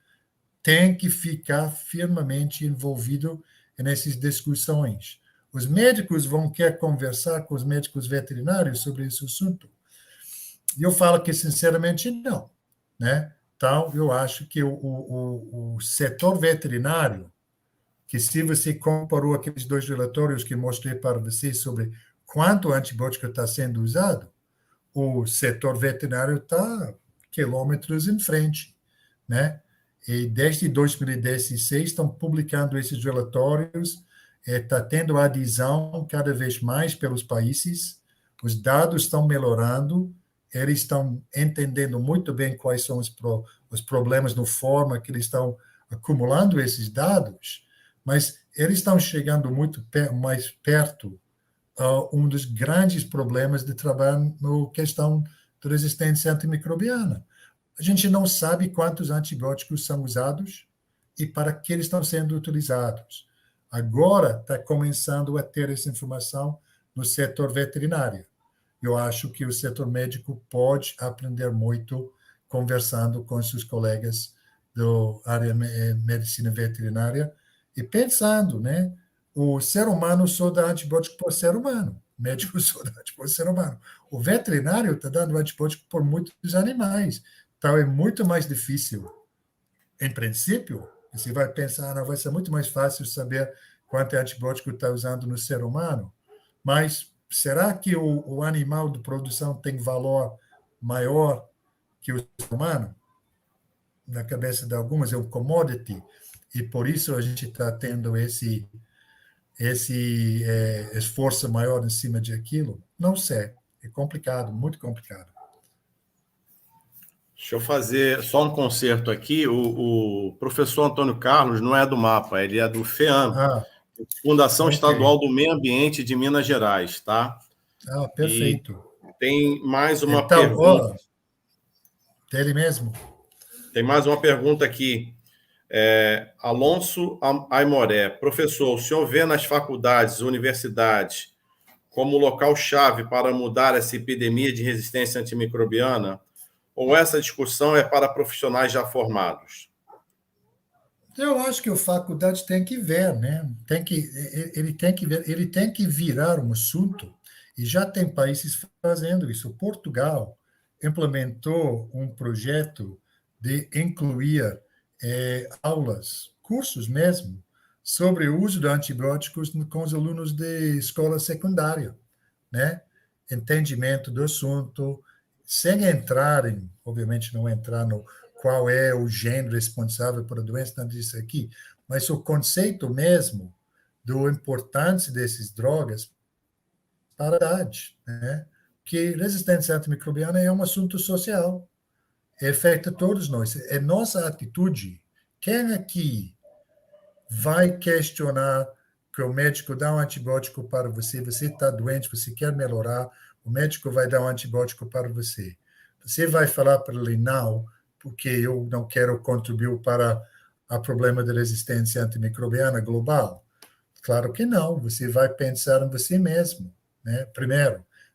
tem que ficar firmemente envolvido nessas discussões. Os médicos vão querer conversar com os médicos veterinários sobre esse assunto. E eu falo que, sinceramente, não, né? Então, eu acho que o setor veterinário, que se você comparou aqueles 2 relatórios que mostrei para você sobre quanto antibiótico está sendo usado, o setor veterinário está quilômetros em frente, né? E desde 2016 estão publicando esses relatórios, está tendo adesão cada vez mais pelos países, os dados estão melhorando, eles estão entendendo muito bem quais são os problemas na forma que eles estão acumulando esses dados, mas eles estão chegando muito mais perto um dos grandes problemas de trabalho na questão da resistência antimicrobiana. A gente não sabe quantos antibióticos são usados e para que eles estão sendo utilizados. Agora está começando a ter essa informação no setor veterinário. Eu acho que o setor médico pode aprender muito conversando com seus colegas da área de medicina veterinária e pensando, né? O ser humano só dá antibiótico por ser humano. O médico só dá antibiótico por ser humano. O veterinário está dando antibiótico por muitos animais. Então, é muito mais difícil. Em princípio, você vai pensar, não, vai ser muito mais fácil saber quanto antibiótico está usando no ser humano, mas será que o animal de produção tem valor maior que o ser humano? Na cabeça de algumas é um commodity, e por isso a gente está tendo esse esforço maior em cima de aquilo? Não sei, é complicado, muito complicado. Deixa eu fazer só um conserto aqui. O professor Antônio Carlos não é do MAPA, ele é do FEAM, Fundação okay. Estadual do Meio Ambiente de Minas Gerais, tá? E Perfeito. tem mais uma Então, pergunta. Dele mesmo. Tem mais uma pergunta aqui. Alonso Aimoré, professor, o senhor vê nas faculdades, universidades, como local-chave para mudar essa epidemia de resistência antimicrobiana? Ou essa discussão é para profissionais já formados? Eu acho que a faculdade tem que ver, né? Ele tem que ver, ele tem que virar um assunto, e já tem países fazendo isso. Portugal implementou um projeto de incluir aulas, cursos mesmo, sobre o uso de antibióticos com os alunos de escola secundária, né? Entendimento do assunto, sem entrar em, obviamente, não entrar no qual é o gene responsável por a doença, nada disso aqui, mas o conceito mesmo da importância dessas drogas para a idade, né? Que resistência antimicrobiana é um assunto social, afeta todos nós, é nossa atitude. Quem aqui vai questionar que o médico dá um antibiótico para você, você está doente, você quer melhorar, o médico vai dar um antibiótico para você. Você vai falar para ele, não, porque eu não quero contribuir para o problema da resistência antimicrobiana global? Claro que não, você vai pensar em você mesmo, né? Em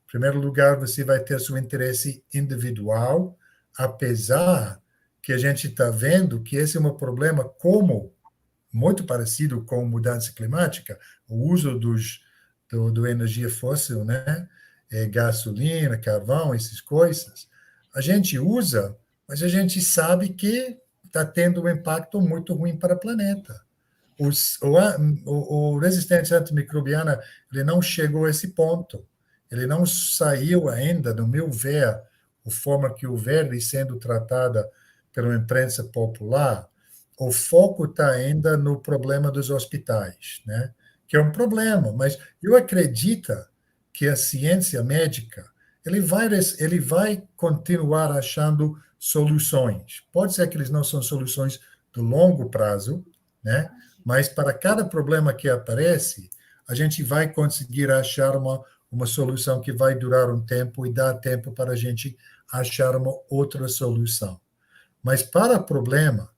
primeiro lugar, você vai ter seu interesse individual, apesar que a gente está vendo que esse é um problema como muito parecido com mudança climática, o uso do energia fóssil, né? Gasolina, carvão, essas coisas. A gente usa, mas a gente sabe que está tendo um impacto muito ruim para o planeta. O resistência antimicrobiana ele não chegou a esse ponto. Ele não saiu ainda, no meu ver, a forma que o verde sendo tratada pela imprensa popular, o foco está ainda no problema dos hospitais, né? Que é um problema, mas eu acredito que a ciência médica ele vai continuar achando soluções. Pode ser que eles não são soluções de longo prazo, né? Mas para cada problema que aparece, a gente vai conseguir achar uma solução que vai durar um tempo e dar tempo para a gente achar uma outra solução. Mas para o problema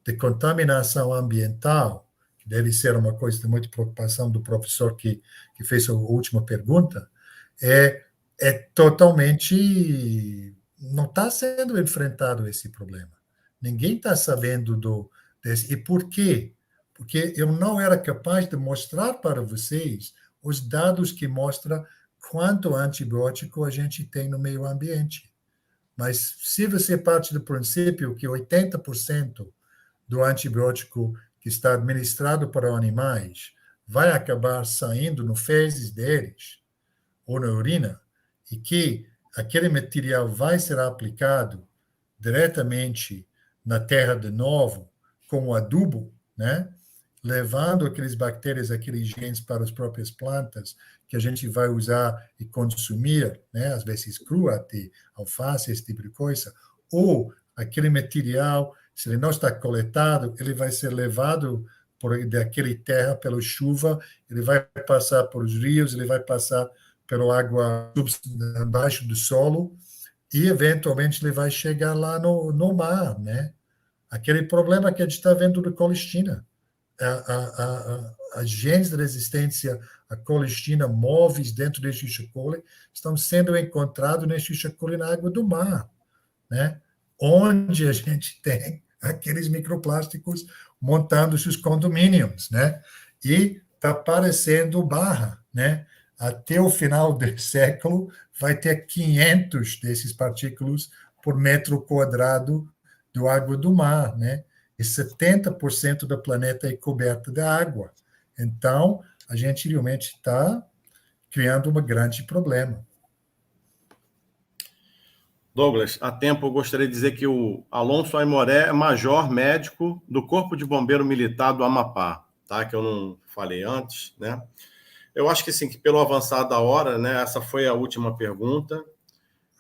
de contaminação ambiental, que deve ser uma coisa de muita preocupação do professor que fez a última pergunta, é totalmente. Não está sendo enfrentado esse problema. Ninguém está sabendo desse. E por quê? Porque eu não era capaz de mostrar para vocês os dados que mostram quanto antibiótico a gente tem no meio ambiente. Mas se você parte do princípio que 80% do antibiótico que está administrado para animais vai acabar saindo no fezes deles ou na urina, e que aquele material vai ser aplicado diretamente na terra de novo como adubo, né? Levando aquelas bactérias, aqueles genes para as próprias plantas que a gente vai usar e consumir, né? Às vezes cru, até alface, esse tipo de coisa, ou aquele material, se ele não está coletado, ele vai ser levado daquele terra pela chuva, ele vai passar por os rios, ele vai passar pela água abaixo do solo e, eventualmente, ele vai chegar lá no mar, né? Aquele problema que a gente está vendo da colistina. As genes de resistência à colistina móveis dentro de Xixi coli estão sendo encontrados nesse Xixi coli na água do mar, né? Onde a gente tem aqueles microplásticos montando seus condomínios, né? E está parecendo barra, né? Até o final do século vai ter 500 desses partículas por metro quadrado de água do mar, né? E 70% do planeta é coberto de água. Então, a gente realmente está criando um grande problema. Douglas, a tempo eu gostaria de dizer que o Alonso Aimoré é major médico do Corpo de Bombeiro Militar do Amapá, tá? Que eu não falei antes, né? Eu acho que, assim, que pelo avançar da hora, né, essa foi a última pergunta.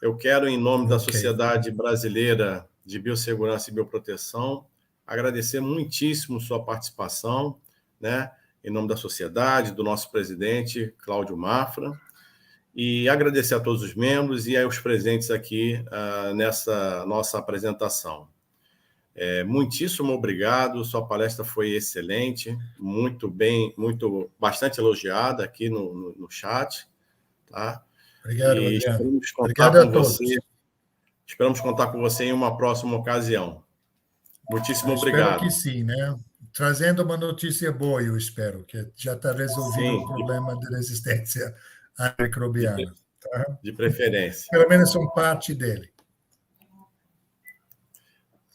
Eu quero, em nome da Sociedade Brasileira de Biossegurança e Bioproteção, agradecer muitíssimo sua participação, né, em nome da sociedade, do nosso presidente, Cláudio Mafra. E agradecer a todos os membros e aos presentes aqui nessa nossa apresentação. Muitíssimo obrigado, sua palestra foi excelente, muito bem, bastante elogiada aqui no chat. Tá? Obrigado, e Adriano. esperamos contar Obrigado a com todos. você. Esperamos contar com você em uma próxima ocasião. Muitíssimo obrigado. Espero que sim, né? Trazendo uma notícia boa, eu espero, que já está resolvido o problema de resistência antimicrobiana. Tá? De preferência. Pelo menos são parte dele.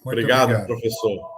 Muito Obrigado, obrigado. professor.